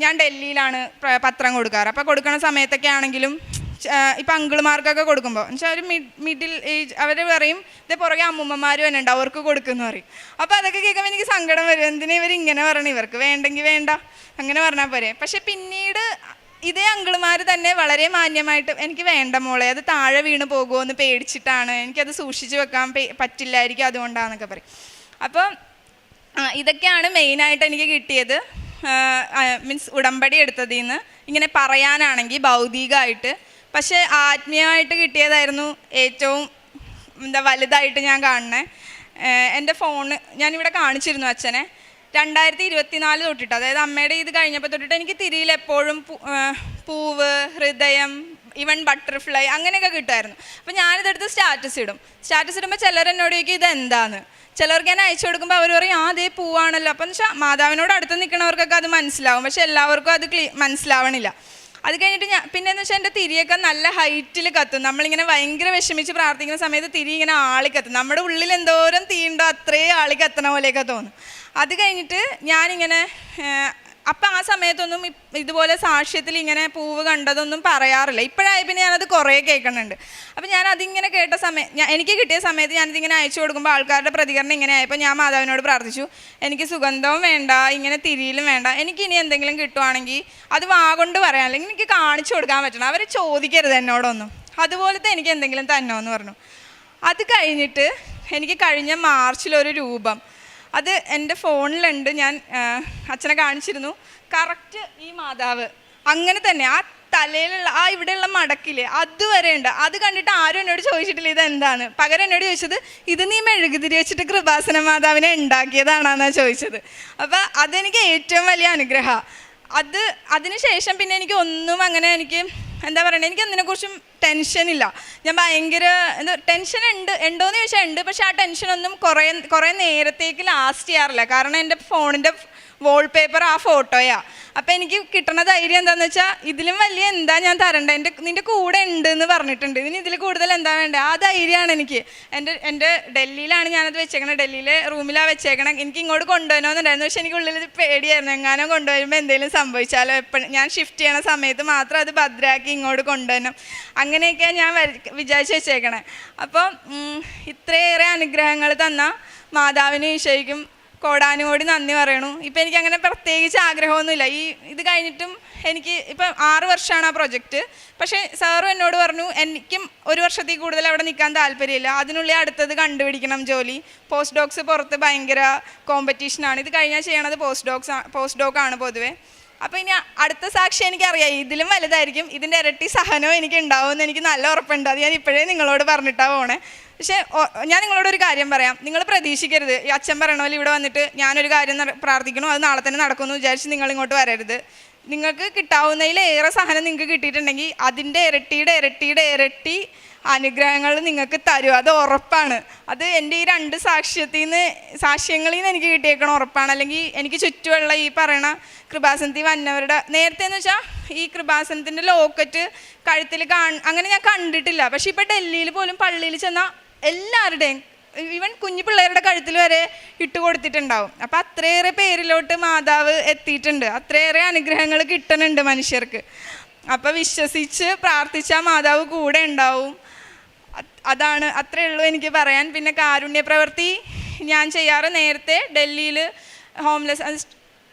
Speaker 1: ഞാൻ ഡൽഹിയിലാണ് പത്രം കൊടുക്കാറ്. അപ്പോൾ കൊടുക്കുന്ന സമയത്തൊക്കെ ആണെങ്കിലും ഇപ്പം അങ്കിളുമാർക്കൊക്കെ കൊടുക്കുമ്പോൾ എന്നുവെച്ചാൽ ഒരു മിഡിൽ ഏജ് അവർ പറയും ഇതേ പുറകെ അമ്മൂമ്മമാരും തന്നെ ഉണ്ട് അവർക്ക് കൊടുക്കുമെന്ന് പറയും. അപ്പോൾ അതൊക്കെ കേൾക്കുമ്പോൾ എനിക്ക് സങ്കടം വരും. എന്തിനാ ഇവർ ഇങ്ങനെ പറയണം, ഇവർക്ക് വേണ്ടെങ്കിൽ വേണ്ട അങ്ങനെ പറഞ്ഞാൽ പോരെ. പക്ഷെ പിന്നീട് ഇതേ അങ്കിളുമാർ തന്നെ വളരെ മാന്യമായിട്ട് എനിക്ക് വേണ്ട മോളെ, അത് താഴെ വീണ് പോകുമോ എന്ന് പേടിച്ചിട്ടാണ്, എനിക്കത് സൂക്ഷിച്ച് വെക്കാൻ പറ്റില്ലായിരിക്കും, അതുകൊണ്ടാണെന്നൊക്കെ പറയും. അപ്പോൾ ഇതൊക്കെയാണ് മെയിനായിട്ട് എനിക്ക് കിട്ടിയത്. മീൻസ് ഉടമ്പടി എടുത്തതിൽ നിന്ന് ഇങ്ങനെ പറയാനാണെങ്കിൽ ഭൗതികമായിട്ട്. പക്ഷേ ആത്മീയമായിട്ട് കിട്ടിയതായിരുന്നു ഏറ്റവും വലുതായിട്ട് ഞാൻ കാണണേ. എൻ്റെ ഫോണ് ഞാനിവിടെ കാണിച്ചിരുന്നു അച്ഛനെ. 2024 തൊട്ടിട്ട്, അതായത് അമ്മയുടെ ഇത് കഴിഞ്ഞപ്പോൾ തൊട്ടിട്ട് എനിക്ക് തിരിയിൽ എപ്പോഴും പൂവ്, ഹൃദയം, ഈവൻ ബട്ടർഫ്ലൈ അങ്ങനെയൊക്കെ കിട്ടുമായിരുന്നു. അപ്പോൾ ഞാനിതെടുത്ത് സ്റ്റാറ്റസ് ഇടുമ്പോൾ ചിലരെന്നോട് ചോദിക്കും ഇതെന്താന്ന്. ചിലർക്ക് ഞാൻ അയച്ചു കൊടുക്കുമ്പോൾ അവർ പറയും അതേ പൂവാണല്ലോ. അപ്പം എന്ന് വെച്ചാൽ മാതാവിനോട് അടുത്ത് നിൽക്കുന്നവർക്കൊക്കെ അത് മനസ്സിലാവും, പക്ഷെ എല്ലാവർക്കും അത് മനസ്സിലാവണില്ല. അത് കഴിഞ്ഞിട്ട് പിന്നെയെന്ന് വെച്ചാൽ എൻ്റെ തിരിയൊക്കെ നല്ല ഹൈറ്റിൽ കത്തും. നമ്മളിങ്ങനെ ഭയങ്കര വിഷമിച്ച് പ്രാർത്ഥിക്കുന്ന സമയത്ത് തിരി ഇങ്ങനെ ആളിക്കത്തും. നമ്മുടെ ഉള്ളിൽ എന്തോരം തീയുണ്ടോ അത്രയും ആളി കത്തണ പോലെയൊക്കെ തോന്നും. അത് കഴിഞ്ഞിട്ട് ഞാനിങ്ങനെ അപ്പം ആ സമയത്തൊന്നും ഇതുപോലെ സാക്ഷ്യത്തിൽ ഇങ്ങനെ പൂവ് കണ്ടതൊന്നും പറയാറില്ല. ഇപ്പോഴായി പിന്നെ ഞാനത് കുറേ കേൾക്കുന്നുണ്ട്. അപ്പം ഞാനതിങ്ങനെ കേട്ട എനിക്ക് കിട്ടിയ സമയത്ത് ഞാനിതിങ്ങനെ അയച്ചു കൊടുക്കുമ്പോൾ ആൾക്കാരുടെ പ്രതികരണം ഇങ്ങനെ ആയപ്പോൾ ഞാൻ മാതാവിനോട് പ്രാർത്ഥിച്ചു, എനിക്ക് സുഗന്ധവും വേണ്ട, ഇങ്ങനെ തിരിയിലും വേണ്ട, എനിക്കിനി എന്തെങ്കിലും കിട്ടുവാണെങ്കിൽ അത് വാഗൊണ്ട് പറയാം, അല്ലെങ്കിൽ എനിക്ക് കാണിച്ചു കൊടുക്കാൻ പറ്റണം, അവർ ചോദിക്കരുത് എന്നോടൊന്നും, അതുപോലത്തെ എനിക്ക് എന്തെങ്കിലും തന്നോ എന്ന് പറഞ്ഞു. അത് കഴിഞ്ഞിട്ട് എനിക്ക് കഴിഞ്ഞ മാർച്ചിലൊരു രൂപം, അത് എൻ്റെ ഫോണിലുണ്ട്, ഞാൻ അച്ഛനെ കാണിച്ചിരുന്നു. കറക്റ്റ് ഈ മാതാവ് അങ്ങനെ തന്നെ തലയിലുള്ള ആ ഇവിടെയുള്ള മടക്കില്ലേ അതുവരെ ഉണ്ട്. അത് കണ്ടിട്ട് ആരും എന്നോട് ചോദിച്ചിട്ടില്ല ഇതെന്താണ്. പകരം എന്നോട് ചോദിച്ചത് ഇത് നീ മെഴുകുതിരി വെച്ചിട്ട് കൃപാസന മാതാവിനെ ഉണ്ടാക്കിയതാണെന്നാണ് ചോദിച്ചത്. അപ്പോൾ അതെനിക്ക് ഏറ്റവും വലിയ അനുഗ്രഹമാണ്. അതിനുശേഷം പിന്നെ എനിക്ക് ഒന്നും അങ്ങനെ എനിക്ക് എന്താ പറയുക, എനിക്ക് അതിനെക്കുറിച്ചും ടെൻഷനില്ല. ഞാൻ ഭയങ്കര ടെൻഷൻ ഉണ്ടോയെന്ന് ചോദിച്ചാൽ ഉണ്ട്. പക്ഷേ ആ ടെൻഷനൊന്നും കുറേ നേരത്തേക്ക് ലാസ്റ്റ് ചെയ്യാറില്ല. കാരണം എൻ്റെ ഫോണിൻ്റെ വാൾപേപ്പർ ആ ഫോട്ടോയാണ്. അപ്പോൾ എനിക്ക് കിട്ടുന്ന ധൈര്യം എന്താണെന്ന് വെച്ചാൽ ഇതിലും വലിയ എന്താ ഞാൻ തരേണ്ടത്, നിൻ്റെ കൂടെ ഉണ്ട് എന്ന് പറഞ്ഞിട്ടുണ്ട്, ഇതിന് ഇതിൽ കൂടുതൽ എന്താ വേണ്ടത്, ആ ധൈര്യമാണ് എനിക്ക്. എൻ്റെ ഡൽഹിയിലാണ് ഞാനത് വെച്ചേക്കണത്, ഡൽഹിയിലെ റൂമിലാണ് വെച്ചേക്കണം. എനിക്ക് ഇങ്ങോട്ട് കൊണ്ടുവരണമെന്നുണ്ടായിരുന്നു. പക്ഷേ എനിക്ക് ഉള്ളിൽ പേടിയായിരുന്നു, എങ്ങാനും കൊണ്ടുവരുമ്പോൾ എന്തെങ്കിലും സംഭവിച്ചാലോ. എപ്പോഴും ഞാൻ ഷിഫ്റ്റ് ചെയ്യണ സമയത്ത് മാത്രം അത് ഭദ്രമാക്കി ഇങ്ങോട്ട് കൊണ്ടുവരണം. അങ്ങനെയൊക്കെയാണ് ഞാൻ വിചാരിച്ച് വെച്ചേക്കണേ. അപ്പോൾ ഇത്രയേറെ അനുഗ്രഹങ്ങൾ തന്ന മാതാവിനും ഈശോയ്ക്കും കോടാനുകോടി നന്ദി പറയണു. ഇപ്പം എനിക്കങ്ങനെ പ്രത്യേകിച്ച് ആഗ്രഹമൊന്നുമില്ല. ഇത് കഴിഞ്ഞിട്ടും എനിക്ക് ഇപ്പം 6 വർഷമാണ് ആ പ്രൊജക്റ്റ്. പക്ഷേ സാറും എന്നോട് പറഞ്ഞു എനിക്കും 1 വർഷത്തിൽ കൂടുതൽ അവിടെ നിൽക്കാൻ താല്പര്യമില്ല, അതിനുള്ളിൽ അടുത്തത് കണ്ടുപിടിക്കണം ജോലി. പോസ്റ്റ് ഡോക്സ് പുറത്ത് ഭയങ്കര കോമ്പറ്റീഷനാണ്. ഇത് കഴിഞ്ഞാൽ ചെയ്യണത് പോസ്റ്റ് ഡോക്കാണ് പൊതുവേ. അപ്പോൾ ഇനി അടുത്ത സാക്ഷി എനിക്കറിയാം ഇതിലും വലുതായിരിക്കും, ഇതിൻ്റെ ഇരട്ടി സഹനവും എനിക്ക് ഉണ്ടാവുമെന്ന് എനിക്ക് നല്ല ഉറപ്പുണ്ട്. അത് ഞാൻ ഇപ്പോഴേ നിങ്ങളോട് പറഞ്ഞിട്ടാണ് പോണേ. പക്ഷേ ഞാൻ നിങ്ങളോടൊരു കാര്യം പറയാം, നിങ്ങൾ പ്രതീക്ഷിക്കരുത് ഈ അച്ഛൻ പറയണ പോലെ ഇവിടെ വന്നിട്ട് ഞാനൊരു കാര്യം പ്രാർത്ഥിക്കണു അത് നാളെ തന്നെ നടക്കുമെന്ന് വിചാരിച്ച് നിങ്ങളിങ്ങോട്ട് വരരുത്. നിങ്ങൾക്ക് കിട്ടാവുന്നതിലേറെ സഹനം നിങ്ങൾക്ക് കിട്ടിയിട്ടുണ്ടെങ്കിൽ അതിൻ്റെ ഇരട്ടിയുടെ ഇരട്ടി അനുഗ്രഹങ്ങൾ നിങ്ങൾക്ക് തരും, അത് ഉറപ്പാണ്. അത് എൻ്റെ ഈ 2 സാക്ഷ്യങ്ങളിൽ നിന്ന് എനിക്ക് കിട്ടിയേക്കണ ഉറപ്പാണ്. അല്ലെങ്കിൽ എനിക്ക് ചുറ്റുമുള്ള ഈ പറയണ കൃപാസനത്തിൽ വന്നവരുടെ നേരത്തെ എന്ന് വെച്ചാൽ ഈ കൃപാസനത്തിൻ്റെ ലോക്കറ്റ് കഴുത്തിൽ അങ്ങനെ ഞാൻ കണ്ടിട്ടില്ല. പക്ഷെ ഇപ്പം ഡൽഹിയിൽ പോലും പള്ളിയിൽ ചെന്നാൽ എല്ലാവരുടെയും ഈവൻ കുഞ്ഞു പിള്ളേരുടെ കഴുത്തിൽ വരെ ഇട്ട് കൊടുത്തിട്ടുണ്ടാവും. അപ്പം അത്രയേറെ പേരിലോട്ട് മാതാവ് എത്തിയിട്ടുണ്ട്, അത്രയേറെ അനുഗ്രഹങ്ങൾ കിട്ടുന്നുണ്ട് മനുഷ്യർക്ക്. അപ്പം വിശ്വസിച്ച് പ്രാർത്ഥിച്ചാൽ മാതാവ് കൂടെ ഉണ്ടാവും. അത്രയേ ഉള്ളൂ എനിക്ക് പറയാൻ. പിന്നെ കാരുണ്യ പ്രവൃത്തി ഞാൻ ചെയ്യാറ്. നേരത്തെ ഡൽഹിയിൽ ഹോംലെസ്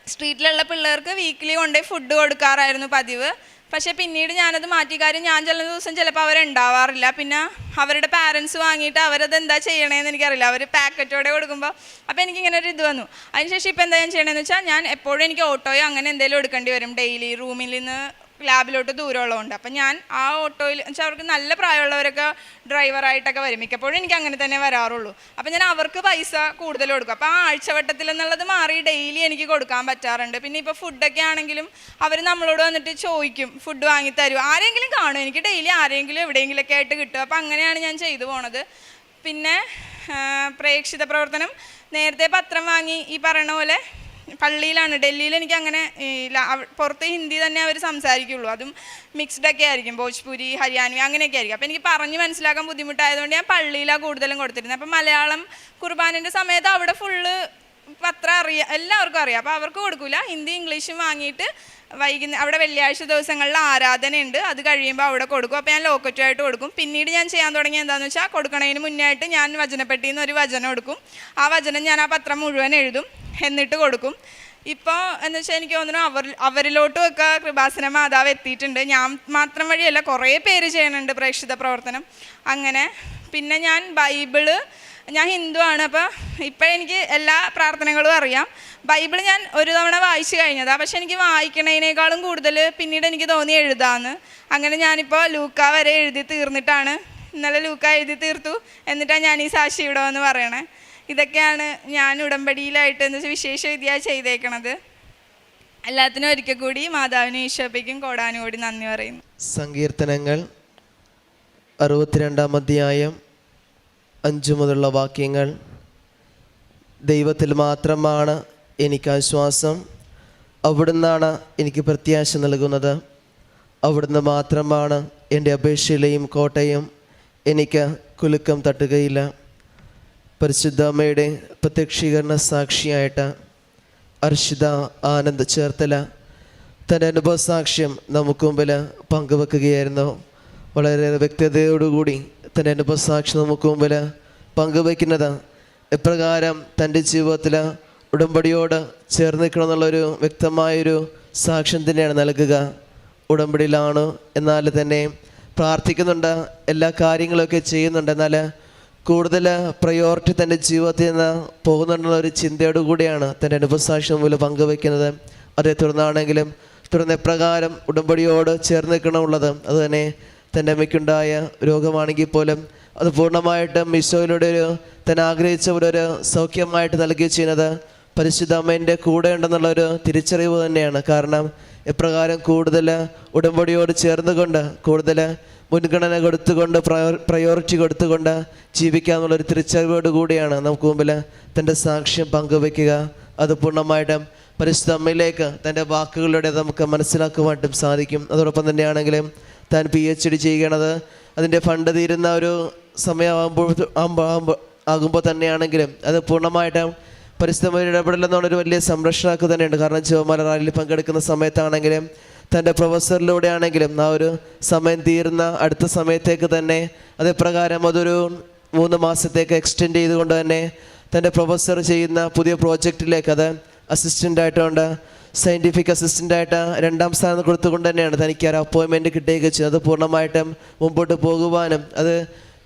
Speaker 1: സ്ട്രീറ്റിലുള്ള പിള്ളേർക്ക് വീക്കിലി കൊണ്ടുപോയി ഫുഡ് കൊടുക്കാറായിരുന്നു പതിവ്. പക്ഷേ പിന്നീട് ഞാനത് മാറ്റി. കാര്യം ഞാൻ ചില ദിവസം ചിലപ്പോൾ അവരുണ്ടാവാറില്ല. പിന്നെ അവരുടെ പാരൻസ് വാങ്ങിയിട്ട് അവരത് എന്താ ചെയ്യണേന്ന് എനിക്കറിയില്ല, അവർ പാക്കറ്റോടെ കൊടുക്കുമ്പോൾ. അപ്പോൾ എനിക്കിങ്ങനെ ഒരു ഇത് വന്നു. അതിനുശേഷം ഇപ്പോൾ എന്താ ഞാൻ ചെയ്യണമെന്ന് വെച്ചാൽ ഞാൻ എപ്പോഴും എനിക്ക് ഓട്ടോയോ അങ്ങനെ എന്തെങ്കിലും എടുക്കേണ്ടി വരും. ഡെയിലി റൂമിൽ നിന്ന് ലാബിലോട്ട് ദൂരമുള്ളതുകൊണ്ട്. അപ്പം ഞാൻ ആ ഓട്ടോയിൽ വെച്ചാൽ അവർക്ക് നല്ല പ്രായമുള്ളവരൊക്കെ ഡ്രൈവറായിട്ടൊക്കെ വരും. മിക്കപ്പോഴും എനിക്ക് അങ്ങനെ തന്നെ വരാറുള്ളൂ. അപ്പം ഞാൻ അവർക്ക് പൈസ കൂടുതൽ കൊടുക്കും. അപ്പോൾ ആ ആഴ്ചവട്ടത്തിൽ എന്നുള്ളത് മാറി ഡെയിലി എനിക്ക് കൊടുക്കാൻ പറ്റാറുണ്ട്. പിന്നെ ഇപ്പോൾ ഫുഡൊക്കെ ആണെങ്കിലും അവർ നമ്മളോട് വന്നിട്ട് ചോദിക്കും ഫുഡ് വാങ്ങിത്തരും. ആരെങ്കിലും കാണും, എനിക്ക് ഡെയിലി ആരെങ്കിലും എവിടെയെങ്കിലുമൊക്കെ ആയിട്ട് കിട്ടും. അപ്പം അങ്ങനെയാണ് ഞാൻ ചെയ്തു പോണത്. പിന്നെ പ്രേക്ഷിത പ്രവർത്തനം നേരത്തെ പത്രം വാങ്ങി ഈ പറയണ പോലെ പള്ളിയിലാണ്. ഡൽഹിയിൽ എനിക്ക് അങ്ങനെ പുറത്ത് ഹിന്ദി തന്നെ അവർ സംസാരിക്കുള്ളൂ, അതും മിക്സ്ഡൊക്കെ ആയിരിക്കും, ഭോജ്പുരി ഹരിയാനവി അങ്ങനെയൊക്കെ ആയിരിക്കും. അപ്പോൾ എനിക്ക് പറഞ്ഞ് മനസ്സിലാക്കാൻ ബുദ്ധിമുട്ടായതുകൊണ്ട് ഞാൻ പള്ളിയിലാണ് കൂടുതലും കൊടുത്തിരുന്നത്. അപ്പം മലയാളം കുർബാനൻ്റെ സമയത്ത് അവിടെ ഫുള്ള് പത്രം എല്ലാവർക്കും അറിയാം. അപ്പോൾ അവർക്ക് കൊടുക്കില്ല, ഹിന്ദി ഇംഗ്ലീഷും വാങ്ങിയിട്ട് അവിടെ വെള്ളിയാഴ്ച ദിവസങ്ങളിൽ ആരാധനയുണ്ട്, അത് കഴിയുമ്പോൾ അവിടെ കൊടുക്കും. അപ്പോൾ ഞാൻ ലോക്കറ്റുമായിട്ട് കൊടുക്കും. പിന്നീട് ഞാൻ ചെയ്യാൻ തുടങ്ങിയ എന്താണെന്ന് വെച്ചാൽ കൊടുക്കണതിന് മുന്നേ ആയിട്ട് ഞാൻ വചനപ്പെട്ടിയിൽ നിന്ന് ഒരു വചനം എടുക്കും. ആ വചനം ഞാൻ ആ പത്രം മുഴുവൻ എഴുതും, എന്നിട്ട് കൊടുക്കും. ഇപ്പോൾ എന്ന് വെച്ചാൽ എനിക്ക് തോന്നുന്നു അവരിലോട്ടും ഒക്കെ കൃപാസന മാതാവ് എത്തിയിട്ടുണ്ട്. ഞാൻ മാത്രം വഴിയല്ല, കുറേ പേര് ചെയ്യുന്നുണ്ട് പ്രേക്ഷിത പ്രവർത്തനം അങ്ങനെ. പിന്നെ ഞാൻ ഹിന്ദു ആണ്. അപ്പോൾ ഇപ്പോഴെനിക്ക് എല്ലാ പ്രാർത്ഥനകളും അറിയാം. ബൈബിൾ ഞാൻ ഒരു തവണ വായിച്ചു കഴിഞ്ഞതാണ്. പക്ഷെ എനിക്ക് വായിക്കണതിനേക്കാളും കൂടുതൽ പിന്നീട് എനിക്ക് തോന്നി എഴുതാമെന്ന്. അങ്ങനെ ഞാനിപ്പോൾ ലൂക്ക വരെ എഴുതി തീർന്നിട്ടാണ്, ഇന്നലെ ലൂക്ക എഴുതി തീർത്തു, എന്നിട്ടാണ് ഞാൻ ഈ സാക്ഷി ഇടുമെന്ന് പറയണേ. ഇതൊക്കെയാണ് ഞാൻ ഉടമ്പടിയിലായിട്ട് എന്ന് വെച്ചാൽ വിശേഷ വിധിയായി ചെയ്തേക്കണത്. എല്ലാത്തിനും ഒരിക്കൽ കൂടി മാതാവിനും ഈശോയ്ക്കും കോടാനുകോടി നന്ദി പറയുന്നു.
Speaker 2: സങ്കീർത്തനങ്ങൾ 62-ാം അധ്യായം 5 മുതലുള്ള വാക്യങ്ങൾ. ദൈവത്തിൽ മാത്രമാണ് എനിക്ക് ആശ്വാസം, അവിടുന്നാണ് എനിക്ക് പ്രത്യാശ നൽകുന്നത്. അവിടുന്ന് മാത്രമാണ് എൻ്റെ അപേക്ഷയിലെയും കോട്ടയും, എനിക്ക് കുലുക്കം തട്ടുകയില്ല. പരിശുദ്ധ അമ്മയുടെ പ്രത്യക്ഷീകരണ സാക്ഷിയായിട്ട് അർഷിത ആനന്ദ് ചേർത്തല തൻ്റെ അനുഭവ സാക്ഷ്യം നമുക്ക് മുമ്പിൽ പങ്കുവെക്കുകയായിരുന്നു. വളരെ വ്യക്തതയോടുകൂടി തൻ്റെ അനുഭവ സാക്ഷ്യം നമുക്ക് മുമ്പിൽ പങ്കുവയ്ക്കുന്നത് എപ്രകാരം തൻ്റെ ജീവിതത്തിൽ ഉടമ്പടിയോട് ചേർന്ന് നിൽക്കണമെന്നുള്ളൊരു വ്യക്തമായൊരു സാക്ഷ്യം തന്നെയാണ് നൽകുക. ഉടമ്പടിയിലാണ്, എന്നാൽ തന്നെ പ്രാർത്ഥിക്കുന്നുണ്ട്, എല്ലാ കാര്യങ്ങളൊക്കെ ചെയ്യുന്നുണ്ട്, എന്നാൽ കൂടുതൽ പ്രയോറിറ്റി തൻ്റെ ജീവിതത്തിൽ നിന്ന് പോകുന്നുണ്ടെന്നുള്ള ഒരു ചിന്തയോടു കൂടിയാണ് തൻ്റെ അനുഭവസാക്ഷ്യം മുമ്പിൽ പങ്കുവയ്ക്കുന്നത്. അതേ തുടർന്നാണെങ്കിലും തുടർന്ന് എപ്രകാരം ഉടമ്പടിയോട് ചേർന്ന് നിൽക്കണമുള്ളത് അതുതന്നെ തൻ്റെ അമ്മയ്ക്കുണ്ടായ രോഗമാണെങ്കിൽ പോലും അത് പൂർണ്ണമായിട്ടും ഈശോയിലൂടെ താൻ ആഗ്രഹിച്ച ഒരു സൗഖ്യമായിട്ട് നൽകുകയും ചെയ്യുന്നത് പരിശുദ്ധ അമ്മേൻ്റെ കൂടെ ഉണ്ടെന്നുള്ളൊരു തിരിച്ചറിവ് തന്നെയാണ്. കാരണം എപ്രകാരം കൂടുതൽ ഉടമ്പടിയോട് ചേർന്നുകൊണ്ട് കൂടുതൽ മുൻഗണന കൊടുത്തുകൊണ്ട് പ്രയോറിറ്റി കൊടുത്തുകൊണ്ട് ജീവിക്കാമെന്നുള്ളൊരു തിരിച്ചറിവോട് കൂടിയാണ് നമുക്ക് മുമ്പിൽ തൻ്റെ സാക്ഷ്യം പങ്കുവയ്ക്കുക. അത് പൂർണ്ണമായിട്ടും പരിശുദ്ധ അമ്മയിലേക്ക് തൻ്റെ വാക്കുകളിലൂടെ നമുക്ക് മനസ്സിലാക്കുവാനായിട്ടും സാധിക്കും. അതോടൊപ്പം തന്നെയാണെങ്കിലും താൻ PhD ചെയ്യണത് അതിൻ്റെ ഫണ്ട് തീരുന്ന ഒരു സമയമാകുമ്പോൾ തന്നെയാണെങ്കിലും അത് പൂർണ്ണമായിട്ടും പരിസ്ഥിതിയുടെ ഇടപെടലെന്നുള്ളൊരു വലിയ സംരക്ഷണമൊക്കെ തന്നെയുണ്ട്. കാരണം ജപമാല റാലിയിൽ പങ്കെടുക്കുന്ന സമയത്താണെങ്കിലും തൻ്റെ പ്രൊഫസറിലൂടെ ആണെങ്കിലും ആ ഒരു സമയം തീരുന്ന അടുത്ത സമയത്തേക്ക് തന്നെ അതേപ്രകാരം അതൊരു 3 മാസത്തേക്ക് എക്സ്റ്റെൻഡ് ചെയ്തുകൊണ്ട് തന്നെ തൻ്റെ പ്രൊഫസർ ചെയ്യുന്ന പുതിയ പ്രോജക്റ്റിലേക്ക് അത് അസിസ്റ്റൻ്റായിട്ടുണ്ട് സയൻറ്റിഫിക് അസിസ്റ്റൻ്റായിട്ട് 2ാം സ്ഥാനം കൊടുത്തുകൊണ്ട് തന്നെയാണ് തനിക്ക് ഒരു അപ്പോയിൻമെൻറ്റ് കിട്ടുകയൊക്കെ ചെയ്തത്. അത് പൂർണ്ണമായിട്ടും മുമ്പോട്ട് പോകുവാനും അത്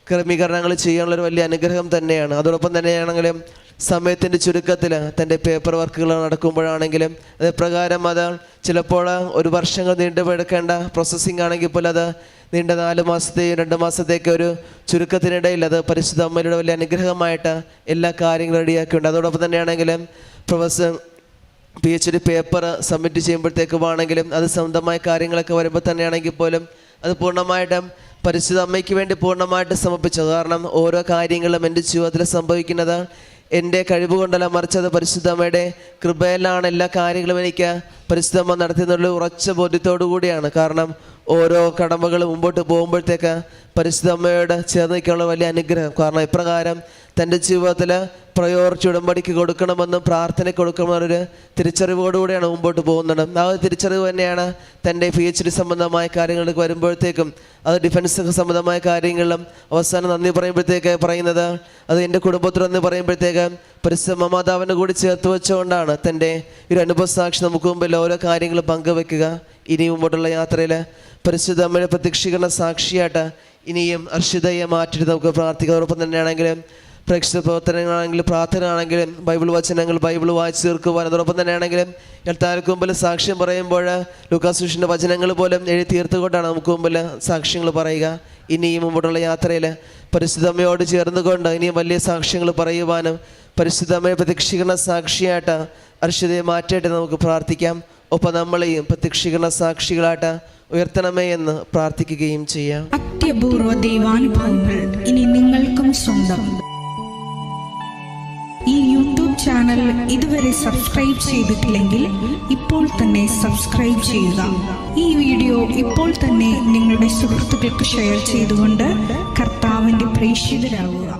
Speaker 2: ക്രമീകരണങ്ങൾ ചെയ്യാനുള്ളൊരു വലിയ അനുഗ്രഹം തന്നെയാണ്. അതോടൊപ്പം തന്നെയാണെങ്കിലും സമയത്തിൻ്റെ ചുരുക്കത്തിൽ തൻ്റെ പേപ്പർ വർക്കുകൾ നടക്കുമ്പോഴാണെങ്കിലും അതേപ്രകാരം അത് ചിലപ്പോൾ ഒരു വർഷങ്ങൾ നീണ്ടുപോയെടുക്കേണ്ട പ്രോസസ്സിംഗ് ആണെങ്കിൽ പോലും അത് നീണ്ട 4 മാസത്തെയും 2 മാസത്തേക്ക് ഒരു ചുരുക്കത്തിനിടയിൽ അത് പരിശുദ്ധ അമ്മയുടെ വലിയ അനുഗ്രഹമായിട്ട് എല്ലാ കാര്യങ്ങളും റെഡിയാക്കിയിട്ടുണ്ട്. അതോടൊപ്പം തന്നെയാണെങ്കിലും പ്രൊഫസർ PhD പേപ്പർ സബ്മിറ്റ് ചെയ്യുമ്പോഴത്തേക്കുമാണെങ്കിലും അത് സ്വന്തമായ കാര്യങ്ങളൊക്കെ വരുമ്പോൾ തന്നെയാണെങ്കിൽ പോലും അത് പൂർണ്ണമായിട്ടും പരിശുദ്ധ അമ്മയ്ക്ക് വേണ്ടി പൂർണ്ണമായിട്ട് സമർപ്പിച്ചത്. കാരണം ഓരോ കാര്യങ്ങളും എൻ്റെ ജീവിതത്തിൽ സംഭവിക്കുന്നത് എൻ്റെ കഴിവ് കൊണ്ടല്ല, മറിച്ച് അത് പരിശുദ്ധ അമ്മയുടെ കൃപയിലാണ് എല്ലാ കാര്യങ്ങളും എനിക്ക് പരിശുദ്ധ അമ്മ നടത്തുന്നുള്ള ഉറച്ച ബോധ്യത്തോടു കൂടിയാണ്. കാരണം ഓരോ കടമകൾ മുമ്പോട്ട് പോകുമ്പോഴത്തേക്ക് പരിശുദ്ധ അമ്മയോട് ചേർന്ന് നിൽക്കാനുള്ള വലിയ അനുഗ്രഹം. കാരണം ഇപ്രകാരം തൻ്റെ ജീവിതത്തിൽ പ്രയോറിറ്റി ഉടമ്പടിക്ക് കൊടുക്കണമെന്നും പ്രാർത്ഥനയ്ക്ക് കൊടുക്കണമെന്നൊരു തിരിച്ചറിവോടുകൂടിയാണ് മുമ്പോട്ട് പോകുന്നത്. ആ ഒരു തിരിച്ചറിവ് തന്നെയാണ് തൻ്റെ PhD സംബന്ധമായ കാര്യങ്ങൾക്ക് വരുമ്പോഴത്തേക്കും അത് ഡിഫൻസ് സംബന്ധമായ കാര്യങ്ങളിലും അവസാനം നന്ദി പറയുമ്പോഴത്തേക്ക് പറയുന്നത് അത് എൻ്റെ കുടുംബത്തിനെന്ന് പറയുമ്പോഴത്തേക്ക് പരിശുദ്ധ മാതാവിനെ കൂടി ചേർത്ത് വെച്ചുകൊണ്ടാണ് തൻ്റെ ഒരു അനുഭവ സാക്ഷി നമുക്ക് മുമ്പിൽ ഓരോ കാര്യങ്ങളും പങ്കുവെക്കുക. ഇനി മുമ്പോട്ടുള്ള യാത്രയിൽ പരിശുദ്ധ അമ്മയുടെ പ്രത്യക്ഷീകരണ സാക്ഷിയായിട്ട് ഇനിയും അർഷിതയെ മാറ്റിയിട്ട് നമുക്ക് പ്രാർത്ഥിക്കാം. അതോടൊപ്പം തന്നെയാണെങ്കിലും പ്രേക്ഷിത പ്രവർത്തനങ്ങളാണെങ്കിലും പ്രാർത്ഥന ആണെങ്കിലും ബൈബിൾ വചനങ്ങൾ ബൈബിൾ വായിച്ചു തീർക്കുവാൻ അതോടൊപ്പം തന്നെയാണെങ്കിലും എല്ലാവർക്കും മുമ്പിൽ സാക്ഷ്യം പറയുമ്പോൾ ലൂക്കാസുവിന്റെ വചനങ്ങൾ പോലും എഴുതി തീർത്തുകൊണ്ടാണ് നമുക്ക് മുമ്പിൽ സാക്ഷ്യങ്ങൾ പറയുക. ഇനിയും മുമ്പോട്ടുള്ള യാത്രയിൽ പരിശുദ്ധ അമ്മയോട് ചേർന്നുകൊണ്ട് ഇനിയും വലിയ സാക്ഷ്യങ്ങൾ പറയുവാനും പരിശുദ്ധ അമ്മയെ പ്രത്യക്ഷീകരണ സാക്ഷിയായിട്ട് അർഷിതയെ മാറ്റായിട്ട് നമുക്ക് പ്രാർത്ഥിക്കാം. ഒപ്പം നമ്മളെയും പ്രത്യക്ഷീകരണ സാക്ഷികളായിട്ട് ഉയർത്തണമേ എന്ന് പ്രാർത്ഥിക്കുകയും ചെയ്യാം.
Speaker 3: അത്യപൂർവ ദൈവാനുഭവങ്ങൾ ഇനി നിങ്ങൾക്കും സ്വന്തം. ഈ യൂട്യൂബ് ചാനൽ ഇതുവരെ സബ്സ്ക്രൈബ് ചെയ്തിട്ടില്ലെങ്കിൽ ഇപ്പോൾ തന്നെ സബ്സ്ക്രൈബ് ചെയ്യുക. ഈ വീഡിയോ ഇപ്പോൾ തന്നെ നിങ്ങളുടെ സുഹൃത്തുക്കൾക്ക് ഷെയർ ചെയ്തുകൊണ്ട് കർത്താവിൻ്റെ പ്രേക്ഷിതരാകുക.